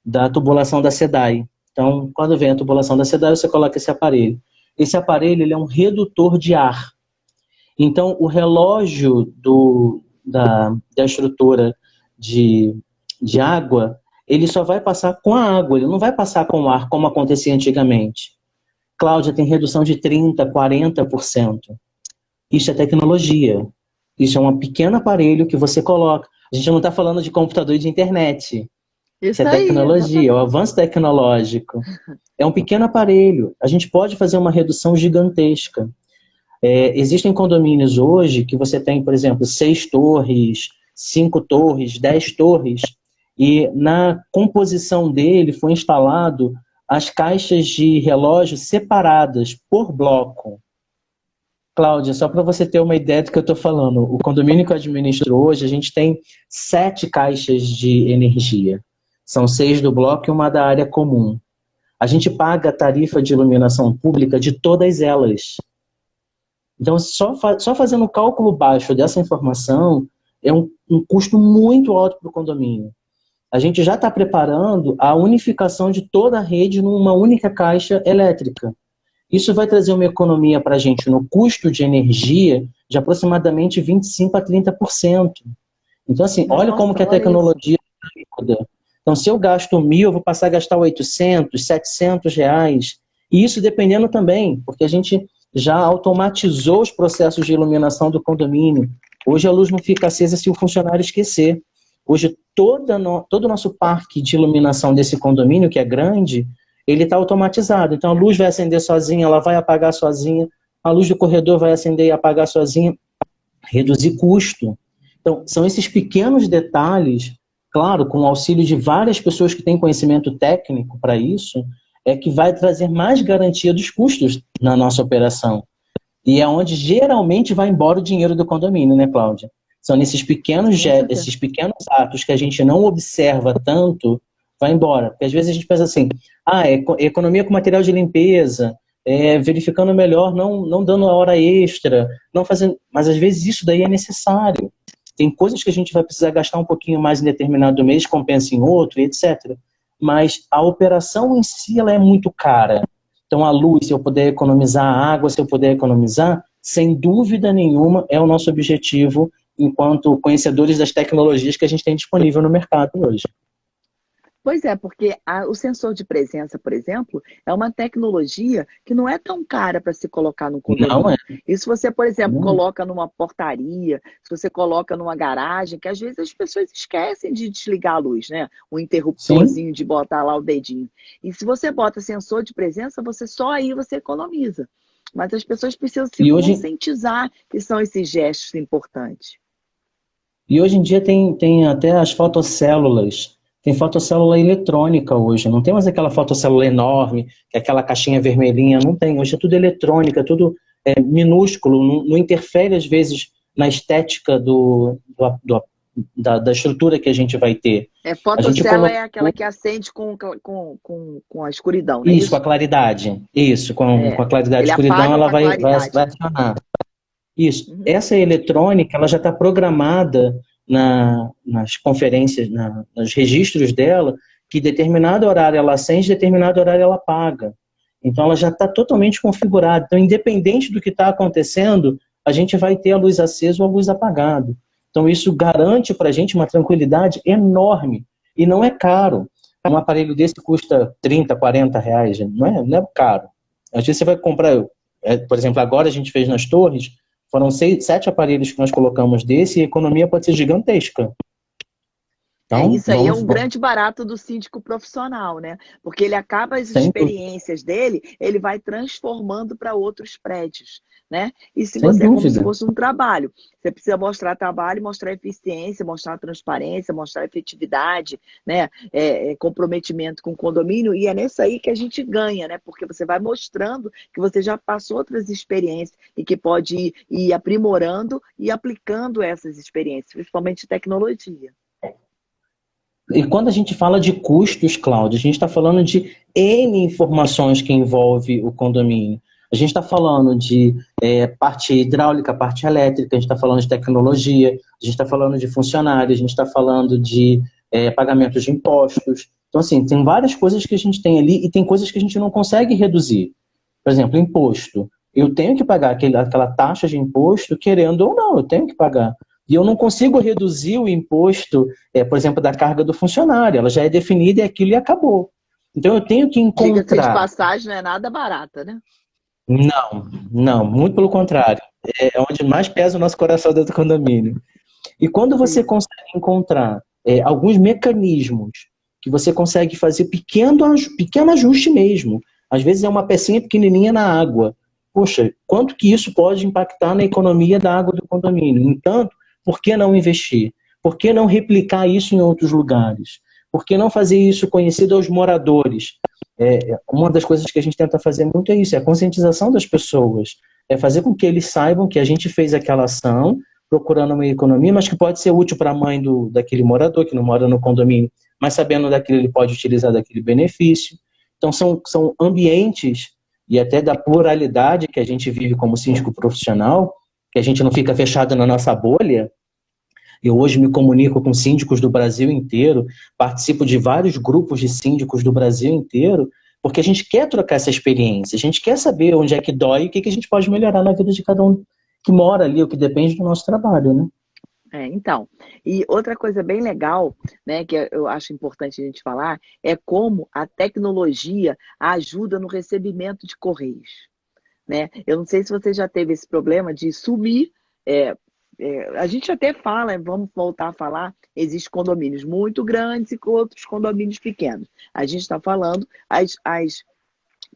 da tubulação da SEDAI. Então, quando vem a tubulação da SEDAI, você coloca esse aparelho. Esse aparelho ele é um redutor de ar. Então, o relógio da estrutura de água, ele só vai passar com a água, ele não vai passar com o ar, como acontecia antigamente. Cláudia, tem redução de 30%, 40%. Isso é tecnologia. Isso é um pequeno aparelho que você coloca. A gente não está falando de computador e de internet. Isso é tecnologia, é o avanço tecnológico. É um pequeno aparelho. A gente pode fazer uma redução gigantesca. Existem condomínios hoje que você tem, por exemplo, 6 torres, 5 torres, 10 torres, e na composição dele foi instalado as caixas de relógio separadas por bloco. Cláudia, só para você ter uma ideia do que eu estou falando, o condomínio que eu administro hoje, a gente tem 7 caixas de energia. São 6 do bloco e uma da área comum. A gente paga a tarifa de iluminação pública de todas elas. Então, só fazendo o cálculo baixo dessa informação, é um custo muito alto para o condomínio. A gente já está preparando a unificação de toda a rede numa única caixa elétrica. Isso vai trazer uma economia para a gente no custo de energia de aproximadamente 25% a 30%. Então, assim, olha como que a tecnologia muda. Então, se eu gasto 1.000, eu vou passar a gastar 800, 700 reais. E isso dependendo também, porque a gente já automatizou os processos de iluminação do condomínio. Hoje a luz não fica acesa se o funcionário esquecer. Hoje todo o nosso parque de iluminação desse condomínio, que é grande, ele está automatizado. Então a luz vai acender sozinha, ela vai apagar sozinha, a luz do corredor vai acender e apagar sozinha, reduzir custo. Então são esses pequenos detalhes, claro, com o auxílio de várias pessoas que têm conhecimento técnico para isso, é que vai trazer mais garantia dos custos na nossa operação. E é onde geralmente vai embora o dinheiro do condomínio, né, Cláudia? São nesses esses pequenos atos que a gente não observa tanto, vai embora. Porque às vezes a gente pensa assim, economia com material de limpeza, verificando melhor, não dando a hora extra, não fazendo. Mas às vezes isso daí é necessário. Tem coisas que a gente vai precisar gastar um pouquinho mais em determinado mês, compensa em outro, etc. Mas a operação em si ela é muito cara. Então a luz, se eu puder economizar, a água, se eu puder economizar, sem dúvida nenhuma é o nosso objetivo enquanto conhecedores das tecnologias que a gente tem disponível no mercado hoje. Pois é, porque o sensor de presença, por exemplo, é uma tecnologia que não é tão cara para se colocar no condomínio. Não é. E se você, por exemplo, coloca numa portaria, se você coloca numa garagem, que às vezes as pessoas esquecem de desligar a luz, né? O interruptorzinho Sim. de botar lá o dedinho. E se você bota sensor de presença, só aí você economiza. Mas as pessoas precisam se conscientizar que são esses gestos importantes. E hoje em dia tem até as fotocélulas. Tem fotocélula eletrônica hoje, não tem mais aquela fotocélula enorme, que é aquela caixinha vermelhinha, não tem. Hoje é tudo eletrônica, tudo minúsculo, não interfere às vezes na estética da estrutura que a gente vai ter. Fotocélula é aquela que acende com a escuridão, né? Isso, com a claridade. Isso, com a claridade da escuridão ela vai acionar. Isso. Essa eletrônica, ela já está programada nas conferências, nos registros dela, que determinado horário ela acende, determinado horário ela apaga. Então ela já está totalmente configurada. Então, independente do que está acontecendo, a gente vai ter a luz acesa ou a luz apagada. Então isso garante para a gente uma tranquilidade enorme. E não é caro. Um aparelho desse custa 30, 40 reais. Não é caro. Às vezes você vai comprar, por exemplo, agora a gente fez nas torres, foram 7 aparelhos que nós colocamos desse e a economia pode ser gigantesca. Então, isso aí é um grande barato do síndico profissional, né? Porque ele acaba as experiências dele, ele vai transformando para outros prédios, né? E se você é como se fosse um trabalho, você precisa mostrar trabalho, mostrar eficiência, mostrar transparência, mostrar efetividade, né? Comprometimento com o condomínio, e é nisso aí que a gente ganha, né? Porque você vai mostrando que você já passou outras experiências e que pode ir aprimorando e aplicando essas experiências, principalmente tecnologia. E quando a gente fala de custos, Cláudia, a gente está falando de N informações que envolve o condomínio. A gente está falando de parte hidráulica, parte elétrica, a gente está falando de tecnologia, a gente está falando de funcionários, a gente está falando de pagamentos de impostos. Então, assim, tem várias coisas que a gente tem ali e tem coisas que a gente não consegue reduzir. Por exemplo, imposto. Eu tenho que pagar aquela taxa de imposto, querendo ou não, eu tenho que pagar. E eu não consigo reduzir o imposto, por exemplo, da carga do funcionário. Ela já é definida e aquilo e acabou. Então eu tenho que encontrar... Diga-se de passagem, não é nada barata, né? Não, muito pelo contrário. É onde mais pesa o nosso coração dentro do condomínio. E quando você consegue encontrar alguns mecanismos que você consegue fazer pequeno ajuste mesmo. Às vezes é uma pecinha pequenininha na água. Poxa, quanto que isso pode impactar na economia da água do condomínio? Entanto, por que não investir? Por que não replicar isso em outros lugares? Por que não fazer isso conhecido aos moradores? Uma das coisas que a gente tenta fazer muito é isso, é a conscientização das pessoas. é fazer com que eles saibam que a gente fez aquela ação, procurando uma economia, mas que pode ser útil para a mãe daquele morador, que não mora no condomínio, mas sabendo daquilo ele pode utilizar daquele benefício. Então são ambientes, e até da pluralidade que a gente vive como síndico profissional, que a gente não fica fechado na nossa bolha. Eu hoje me comunico com síndicos do Brasil inteiro, participo de vários grupos de síndicos do Brasil inteiro, porque a gente quer trocar essa experiência, a gente quer saber onde é que dói e o que a gente pode melhorar na vida de cada um que mora ali, o que depende do nosso trabalho, né? Então, e outra coisa bem legal, né, que eu acho importante a gente falar, é como a tecnologia ajuda no recebimento de correios, né? Eu não sei se você já teve esse problema de sumir, a gente até fala, vamos voltar a falar, existem condomínios muito grandes e outros condomínios pequenos. A gente está falando as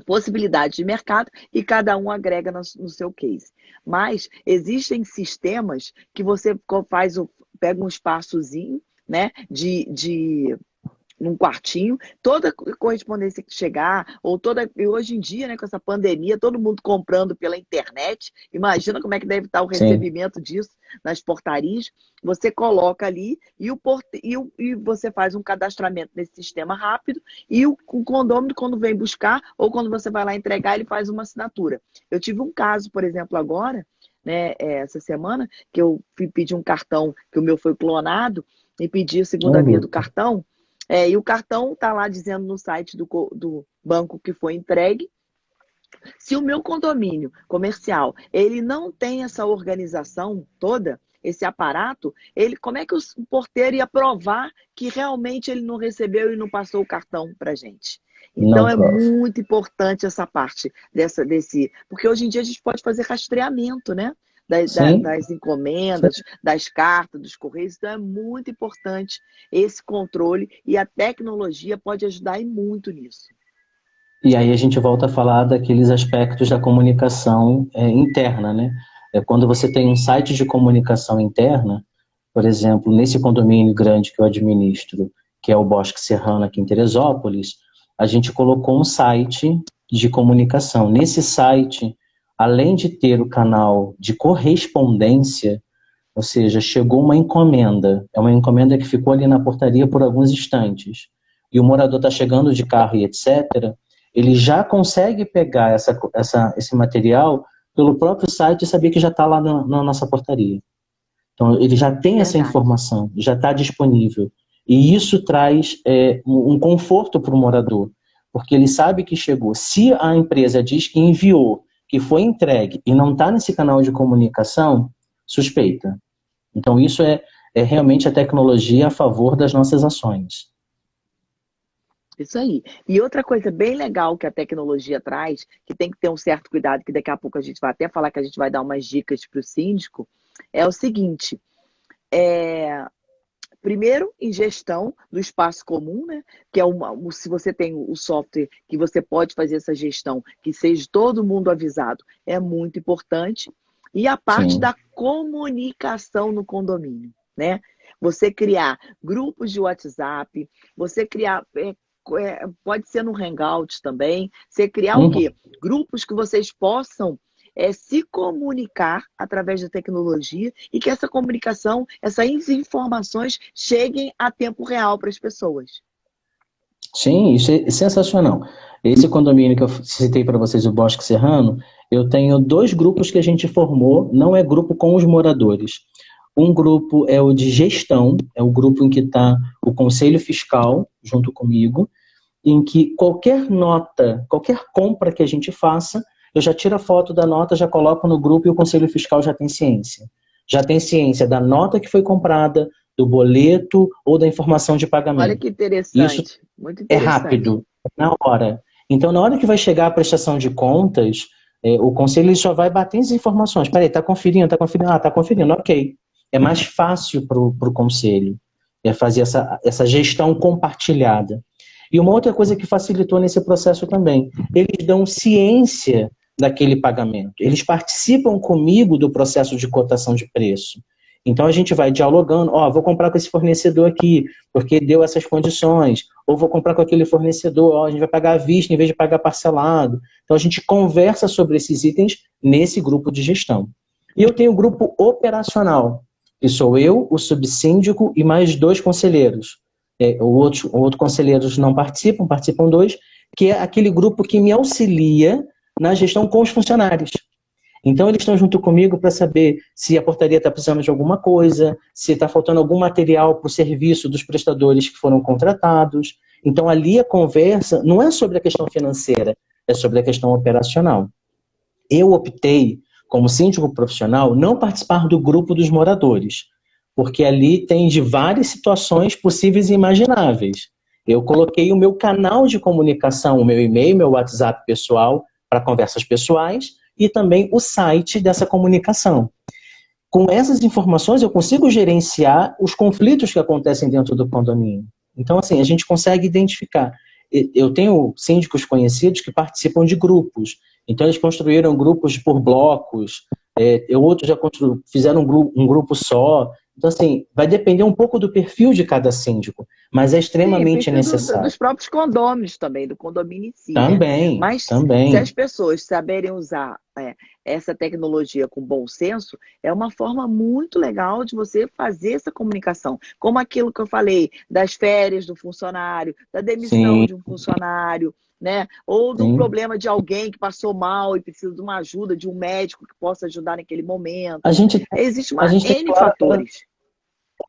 possibilidades de mercado e cada um agrega no seu case. Mas existem sistemas que você pega um espaçozinho, né, num quartinho, toda correspondência que chegar, e hoje em dia, né, com essa pandemia, todo mundo comprando pela internet, imagina como é que deve estar o recebimento disso nas portarias, você coloca ali e você faz um cadastramento nesse sistema rápido e o condomínio, quando vem buscar ou quando você vai lá entregar, ele faz uma assinatura. Eu tive um caso, por exemplo, agora, né, essa semana, que eu pedi um cartão, que o meu foi clonado, e pedi a segunda via do cartão, e o cartão está lá dizendo no site do banco que foi entregue. Se o meu condomínio comercial ele não tem essa organização toda, esse aparato, como é que o porteiro ia provar que realmente ele não recebeu e não passou o cartão para a gente? Então é muito importante essa parte porque hoje em dia a gente pode fazer rastreamento, né? Das encomendas, das cartas, dos correios. Então é muito importante esse controle e a tecnologia pode ajudar e muito nisso. E aí a gente volta a falar daqueles aspectos da comunicação interna, né? Quando você tem um site de comunicação interna, por exemplo, nesse condomínio grande que eu administro, que é o Bosque Serrano aqui em Teresópolis, a gente colocou um site de comunicação. Nesse site, além de ter o canal de correspondência, ou seja, chegou uma encomenda, é uma encomenda que ficou ali na portaria por alguns instantes, e o morador está chegando de carro e etc., ele já consegue pegar esse material pelo próprio site e saber que já está lá na nossa portaria. Então, ele já tem essa informação, já está disponível. E isso traz um conforto para o morador, porque ele sabe que chegou. Se a empresa diz que enviou, que foi entregue e não está nesse canal de comunicação, suspeita. Então, isso é realmente a tecnologia a favor das nossas ações. Isso aí. E outra coisa bem legal que a tecnologia traz, que tem que ter um certo cuidado, que daqui a pouco a gente vai até falar que a gente vai dar umas dicas para o síndico, é o seguinte, primeiro, em gestão do espaço comum, né? Que se você tem o software que você pode fazer essa gestão, que seja todo mundo avisado, é muito importante. E a parte da comunicação no condomínio, né? Você criar grupos de WhatsApp, você criar, pode ser no Hangout também, você criar o quê? Grupos que vocês possam se comunicar através da tecnologia e que essa comunicação, essas informações cheguem a tempo real para as pessoas. Sim, isso é sensacional. Esse condomínio que eu citei para vocês, o Bosque Serrano, eu tenho 2 grupos que a gente formou, não é grupo com os moradores. Um grupo é o de gestão, é o grupo em que está o Conselho Fiscal junto comigo, em que qualquer nota, qualquer compra que a gente faça, eu já tiro a foto da nota, já coloco no grupo e o Conselho Fiscal já tem ciência. Já tem ciência da nota que foi comprada, do boleto ou da informação de pagamento. Olha que interessante. Isso muito interessante. É rápido, na hora. Então, na hora que vai chegar a prestação de contas, o Conselho ele só vai bater as informações. Peraí, está conferindo? Ah, está conferindo, ok. É mais fácil para o Conselho fazer essa gestão compartilhada. E uma outra coisa que facilitou nesse processo também, eles dão ciência daquele pagamento. Eles participam comigo do processo de cotação de preço. Então a gente vai dialogando, vou comprar com esse fornecedor aqui, porque deu essas condições, ou vou comprar com aquele fornecedor, a gente vai pagar à vista em vez de pagar parcelado. Então a gente conversa sobre esses itens nesse grupo de gestão. E eu tenho o grupo operacional, que sou eu, o subsíndico e mais 2 conselheiros. O outro conselheiros não participam 2, que é aquele grupo que me auxilia na gestão com os funcionários. Então, eles estão junto comigo para saber se a portaria está precisando de alguma coisa, se está faltando algum material para o serviço dos prestadores que foram contratados. Então, ali a conversa não é sobre a questão financeira, é sobre a questão operacional. Eu optei, como síndico profissional, não participar do grupo dos moradores, porque ali tem de várias situações possíveis e imagináveis. Eu coloquei o meu canal de comunicação, o meu e-mail, meu WhatsApp pessoal, para conversas pessoais, e também o site dessa comunicação. Com essas informações, eu consigo gerenciar os conflitos que acontecem dentro do condomínio. Então, assim, a gente consegue identificar. Eu tenho síndicos conhecidos que participam de grupos. Então, eles construíram grupos por blocos, outros já fizeram um grupo só. Então, assim, vai depender um pouco do perfil de cada síndico, mas é extremamente necessário. Dos próprios condôminos também, do condomínio em si, também, né? Mas também. Se as pessoas saberem usar essa tecnologia com bom senso, é uma forma muito legal de você fazer essa comunicação. Como aquilo que eu falei, das férias do funcionário, da demissão de um funcionário, né? Ou do problema de alguém que passou mal e precisa de uma ajuda de um médico que possa ajudar naquele momento. Existe N fatores.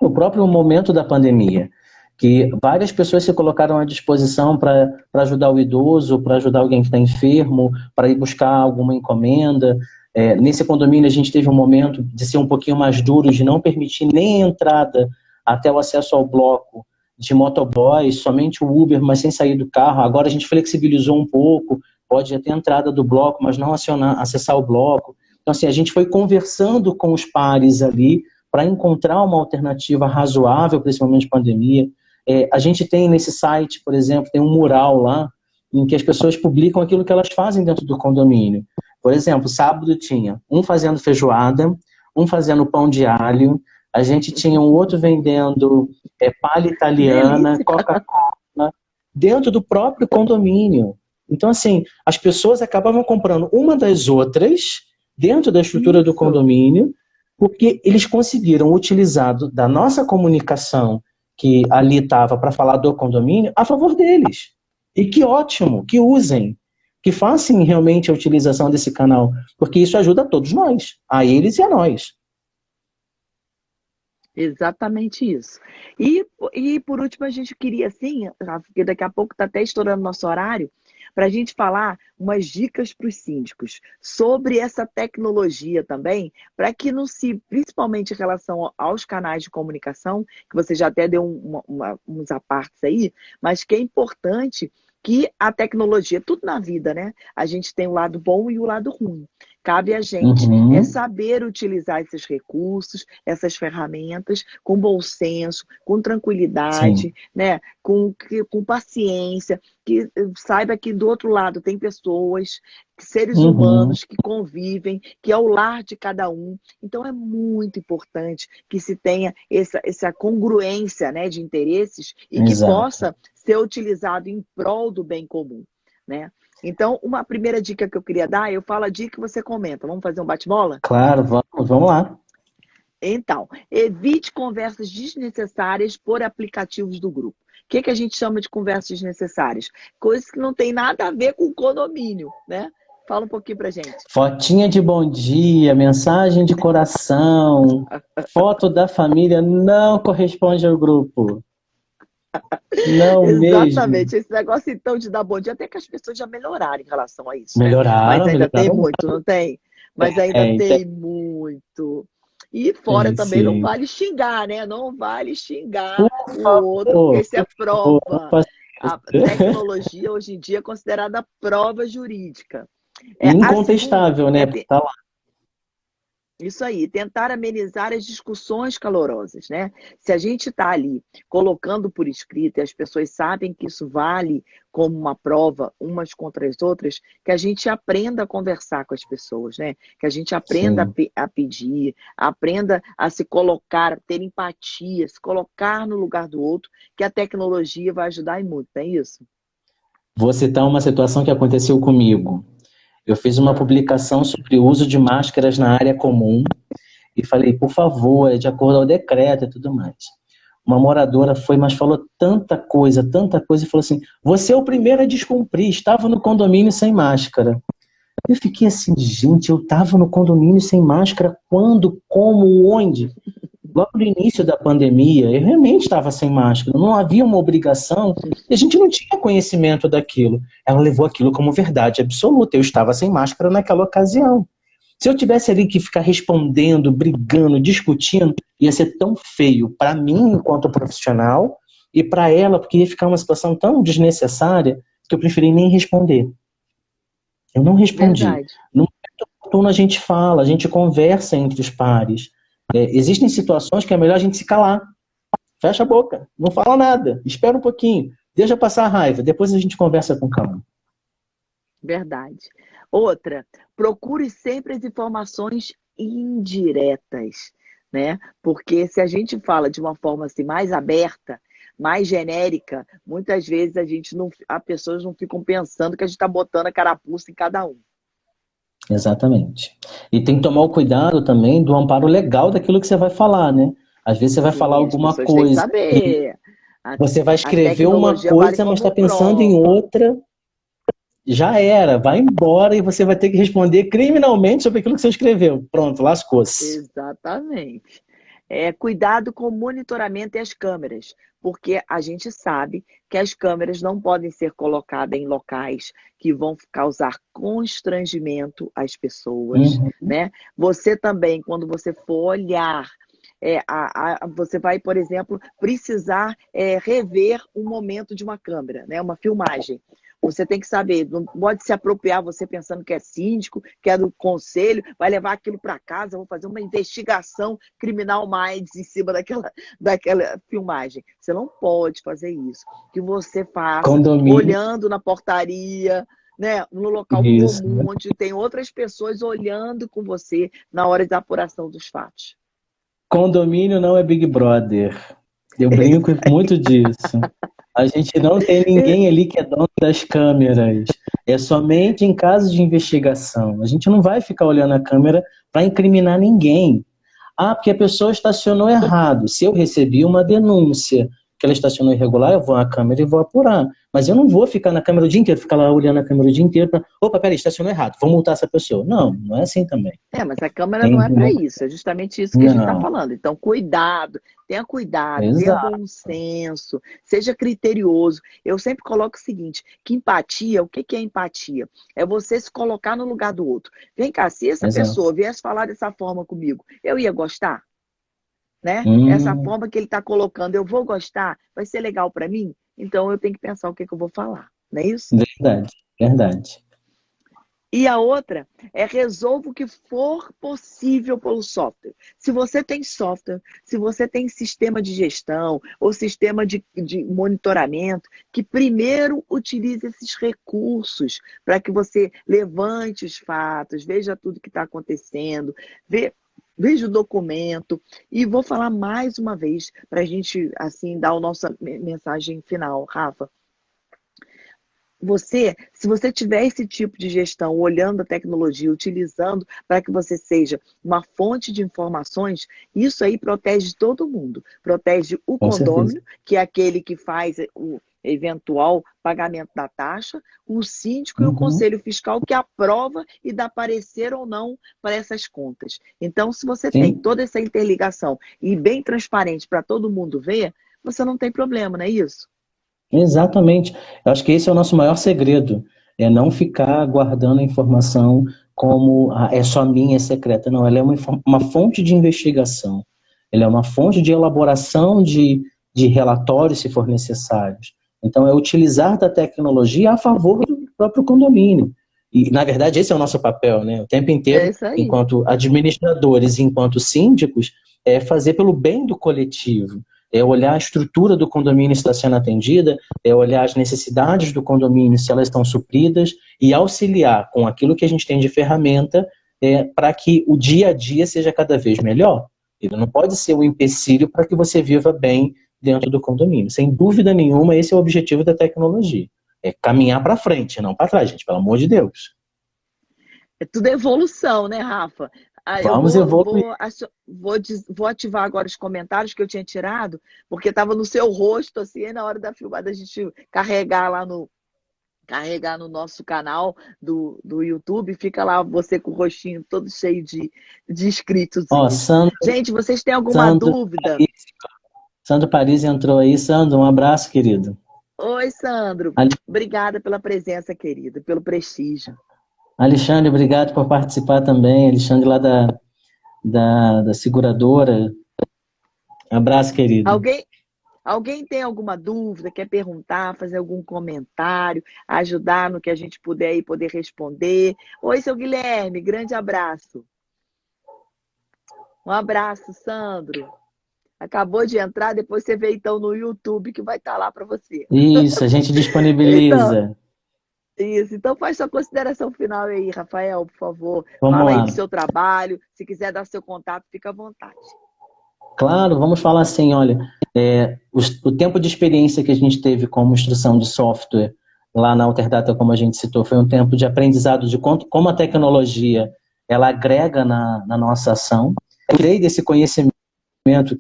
No próprio momento da pandemia, que várias pessoas se colocaram à disposição para ajudar o idoso, para ajudar alguém que está enfermo, para ir buscar alguma encomenda. Nesse condomínio a gente teve um momento de ser um pouquinho mais duro, de não permitir nem a entrada até o acesso ao bloco de motoboys, somente o Uber, mas sem sair do carro. Agora a gente flexibilizou um pouco, pode até a entrada do bloco, mas não acessar o bloco. Então, assim, a gente foi conversando com os pares ali para encontrar uma alternativa razoável para esse momento de pandemia. A gente tem nesse site, por exemplo, tem um mural lá, em que as pessoas publicam aquilo que elas fazem dentro do condomínio. Por exemplo, sábado tinha um fazendo feijoada, um fazendo pão de alho, a gente tinha um outro vendendo palha italiana, Coca-Cola, dentro do próprio condomínio. Então, assim, as pessoas acabavam comprando uma das outras dentro da estrutura do condomínio, porque eles conseguiram utilizar da nossa comunicação que ali estava para falar do condomínio a favor deles. E que ótimo, que usem, que façam realmente a utilização desse canal, porque isso ajuda a todos nós, a eles e a nós. Exatamente isso. E por último, a gente queria, assim, porque daqui a pouco está até estourando nosso horário, para a gente falar umas dicas para os síndicos sobre essa tecnologia também, para que não se, principalmente em relação aos canais de comunicação, que você já até deu uns apartes aí, mas que é importante que a tecnologia, tudo na vida, né? A gente tem o lado bom e o lado ruim. Cabe a gente saber utilizar esses recursos, essas ferramentas, com bom senso, com tranquilidade, né? Com paciência, que saiba que do outro lado tem pessoas, seres humanos que convivem, que é o lar de cada um. Então é muito importante que se tenha essa congruência, né, de interesses e que possa ser utilizado em prol do bem comum, né? Então, uma primeira dica que eu queria dar, eu falo a dica e você comenta. Vamos fazer um bate-bola? Claro, vamos lá. Então, evite conversas desnecessárias por aplicativos do grupo. O que a gente chama de conversas desnecessárias? Coisas que não tem nada a ver com o condomínio, né? Fala um pouquinho pra gente. Fotinha de bom dia, mensagem de coração, foto da família não corresponde ao grupo. Não Exatamente. mesmo. Esse negócio, então, de dar bom dia, até que as pessoas já melhoraram em relação a isso. Melhoraram, Mas ainda tem muito, muito. não tem? Mas ainda tem muito. E fora também, não vale xingar, né? Não vale xingar o outro, porque isso é prova. A tecnologia, hoje em dia, é considerada prova jurídica. Incontestável, né? Porque tá lá. Isso aí, tentar amenizar as discussões calorosas, né? Se a gente está ali colocando por escrito e as pessoas sabem que isso vale como uma prova umas contra as outras, que a gente aprenda a conversar com as pessoas, né? Que a gente aprenda Sim. a pedir, aprenda a se colocar, a ter empatia, se colocar no lugar do outro, que a tecnologia vai ajudar e muito, não é isso? Vou citar uma situação que aconteceu comigo. Eu fiz uma Ah, publicação sobre o uso de máscaras na área comum e falei, por favor, é de acordo ao decreto e tudo mais. Uma moradora foi, mas falou tanta coisa, e falou assim, você é o primeiro a descumprir, estava no condomínio sem máscara. Eu fiquei assim, gente, eu estava no condomínio sem máscara, quando, como, onde? Logo no início da pandemia, eu realmente estava sem máscara, não havia uma obrigação, e a gente não tinha conhecimento daquilo. Ela levou aquilo como verdade absoluta, eu estava sem máscara naquela ocasião. Se eu tivesse ali que ficar respondendo, brigando, discutindo, ia ser tão feio para mim enquanto profissional e para ela, porque ia ficar uma situação tão desnecessária que eu preferi nem responder. Eu não respondi. verdade. No momento oportuno a gente fala, a gente conversa entre os pares. Existem situações que é melhor a gente se calar. Fecha a boca, não fala nada, espera um pouquinho, deixa passar a raiva, depois a gente conversa com calma. Verdade. Outra, procure sempre as informações indiretas, né? Porque se a gente fala de uma forma assim mais aberta, mais genérica, muitas vezes as pessoas não ficam pensando que a gente está botando a carapuça em cada um. Exatamente. E tem que tomar o cuidado também do amparo legal daquilo que você vai falar, né? Às vezes você vai falar Sim, as alguma pessoas têm que coisa e saber. A, você vai a escrever uma tecnologia vale coisa, mas está como pensando em prova. outra, já era, vai embora e você vai ter que responder criminalmente sobre aquilo que você escreveu. Pronto, lascou-se. Exatamente. Cuidado com o monitoramento e as câmeras, porque a gente sabe que as câmeras não podem ser colocadas em locais que vão causar constrangimento às pessoas, Uhum. né? Você também, quando você for olhar, você vai, por exemplo, precisar rever um momento de uma câmera, né? Uma filmagem. Você tem que saber, não pode se apropriar você pensando que é síndico, que é do conselho, vai levar aquilo para casa, vou fazer uma investigação criminal mais em cima daquela filmagem. Você não pode fazer isso. Que você faça Condomínio, olhando na portaria, né, no local isso. comum, onde tem outras pessoas olhando com você na hora da apuração dos fatos. Condomínio não é Big Brother. Eu brinco muito disso. A gente não tem ninguém ali que é dono das câmeras. É somente em caso de investigação. A gente não vai ficar olhando a câmera para incriminar ninguém. Ah, porque a pessoa estacionou errado. Se eu recebi uma denúncia que ela estacionou irregular, eu vou à câmera e vou apurar. Mas eu não vou ficar na câmera o dia inteiro, ficar lá olhando a câmera o dia inteiro para, opa, peraí, estacionou errado, vou multar essa pessoa. Não, não é assim também. Mas a câmera não Tem é para uma... isso, é justamente isso que a gente está Não, falando. Então, cuidado, tenha exato. bom senso, seja criterioso. Eu sempre coloco o seguinte, que empatia, o que é empatia? É você se colocar no lugar do outro. Vem cá, se essa Exato. pessoa viesse falar dessa forma comigo, eu ia gostar? Né? Essa Hum, forma que ele está colocando, eu vou gostar? Vai ser legal para mim? Então, eu tenho que pensar o que eu vou falar, não é isso? verdade, verdade. E a outra é resolva o que for possível pelo software. Se você tem software, se você tem sistema de gestão ou sistema de monitoramento, que primeiro utilize esses recursos para que você levante os fatos, veja tudo que está acontecendo, veja o documento. E vou falar mais uma vez para a gente assim dar a nossa mensagem final, Rafa. Se você tiver esse tipo de gestão, olhando a tecnologia, utilizando para que você seja uma fonte de informações, isso aí protege todo mundo. Protege o Com certeza. condômino, que é aquele que faz o eventual pagamento da taxa, o síndico e o Uhum. conselho fiscal que aprova e dá parecer ou não para essas contas. Então, se você tem Sim, toda essa interligação e bem transparente para todo mundo ver, você não tem problema, não é isso? exatamente. Eu acho que esse é o nosso maior segredo, é não ficar guardando a informação como é só minha, é secreta. Não, ela é uma fonte de investigação. Ela é uma fonte de elaboração de relatórios, se for necessários. Então, é utilizar da tecnologia a favor do próprio condomínio. E, na verdade, esse é o nosso papel, né? O tempo inteiro, É isso aí. enquanto administradores, enquanto síndicos, é fazer pelo bem do coletivo. É olhar a estrutura do condomínio se está sendo atendida, é olhar as necessidades do condomínio, se elas estão supridas, e auxiliar com aquilo que a gente tem de ferramenta para que o dia a dia seja cada vez melhor. Ele não pode ser um empecilho para que você viva bem dentro do condomínio. Sem dúvida nenhuma, esse é o objetivo da tecnologia. É caminhar para frente, não para trás, gente, pelo amor de Deus. É tudo evolução, né, Rafa? Eu Vamos evoluir. vou ativar agora os comentários que eu tinha tirado, porque estava no seu rosto, assim, aí na hora da filmada a gente carregar no nosso canal do YouTube, fica lá você com o rostinho todo cheio de inscritos. Ó, Gente, vocês têm alguma dúvida? Sandro Paris entrou aí. Sandro, um abraço, querido. Oi, Sandro. Obrigada pela presença, querido, pelo prestígio. Alexandre, obrigado por participar também. Alexandre lá da seguradora. Abraço, querido. Alguém tem alguma dúvida, quer perguntar, fazer algum comentário, ajudar no que a gente puder e poder responder? Oi, seu Guilherme, grande abraço. Um abraço, Sandro. Acabou de entrar, depois você vê então no YouTube que vai estar lá para você. Isso, a gente disponibiliza. Então faz sua consideração final aí, Rafael, por favor. Vamos Fala aí lá. do seu trabalho, se quiser dar seu contato, fica à vontade. Claro, vamos falar assim, olha, o tempo de experiência que a gente teve como instrução de software lá na Alterdata, como a gente citou, foi um tempo de aprendizado de como a tecnologia ela agrega na nossa ação. Eu tirei desse conhecimento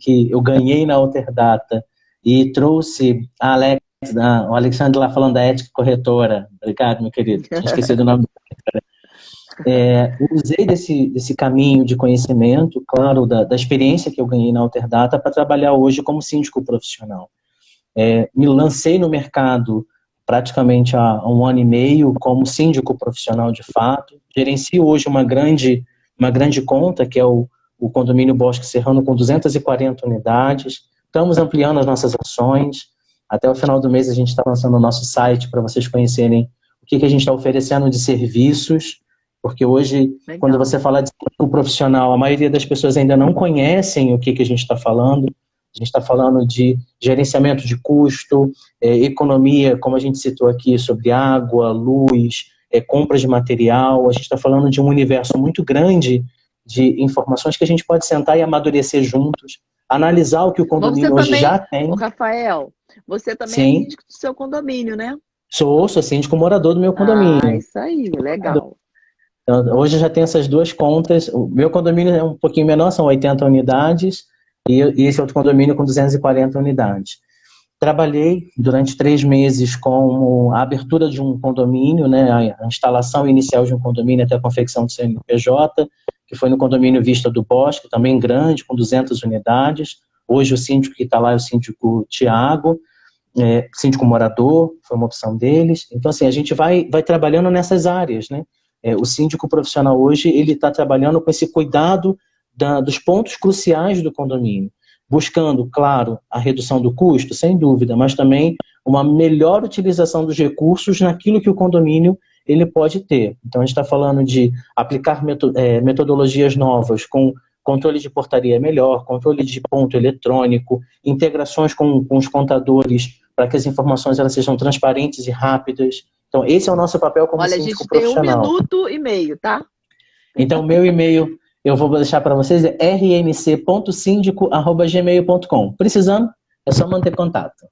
que eu ganhei na Alterdata e trouxe o Alexandre lá falando da ética corretora. Obrigado, meu querido. Tinha esquecido o nome do usei desse caminho de conhecimento, claro, da experiência que eu ganhei na Alterdata para trabalhar hoje como síndico profissional. Me lancei no mercado praticamente há 1 ano e meio como síndico profissional de fato. Gerencio hoje uma grande conta, que é o condomínio Bosque Serrano, com 240 unidades. Estamos ampliando as nossas ações. Até o final do mês a gente está lançando o nosso site para vocês conhecerem o que a gente está oferecendo de serviços, porque hoje, legal, quando você fala de profissional, a maioria das pessoas ainda não conhecem o que a gente está falando. A gente está falando de gerenciamento de custo, economia, como a gente citou aqui, sobre água, luz, compra de material. A gente está falando de um universo muito grande de informações que a gente pode sentar e amadurecer juntos, analisar o que o condomínio hoje já tem. Rafael, você também Sim, é síndico do seu condomínio, né? Sou síndico morador do meu condomínio. Isso aí, legal. Então, hoje já tem essas duas contas. O meu condomínio é um pouquinho menor, são 80 unidades, e esse outro condomínio com 240 unidades. Trabalhei durante 3 meses com a abertura de um condomínio, né, a instalação inicial de um condomínio até a confecção do CNPJ, que foi no condomínio Vista do Bosque, também grande, com 200 unidades. Hoje o síndico que está lá é o síndico Tiago, síndico morador, foi uma opção deles. Então, assim, a gente vai trabalhando nessas áreas, né? O síndico profissional hoje, ele está trabalhando com esse cuidado dos pontos cruciais do condomínio, buscando, claro, a redução do custo, sem dúvida, mas também uma melhor utilização dos recursos naquilo que o condomínio ele pode ter. Então, a gente está falando de aplicar metodologias novas com controle de portaria melhor, controle de ponto eletrônico, integrações com os contadores para que as informações elas sejam transparentes e rápidas. Então, esse é o nosso papel como síndico profissional. Olha, a gente tem 1 minuto e meio, tá? Então, meu e-mail eu vou deixar para vocês, é rnc.sindico@gmail.com. Precisando, é só manter contato.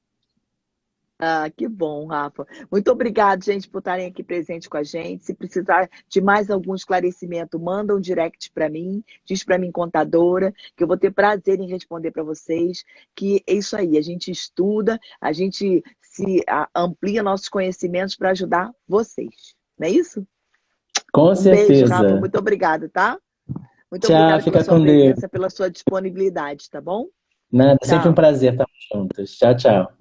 Ah, que bom, Rafa. Muito obrigado, gente, por estarem aqui presentes com a gente. Se precisar de mais algum esclarecimento, manda um direct para mim, diz para mim, contadora, que eu vou ter prazer em responder para vocês. Que é isso aí, a gente estuda, a gente amplia nossos conhecimentos para ajudar vocês. Não é isso? Com certeza. Beijo, Rafa. Muito obrigado, tá? Muito obrigada pela sua presença, pela sua disponibilidade, tá bom? Nada, sempre um prazer estar juntos. Tchau, tchau.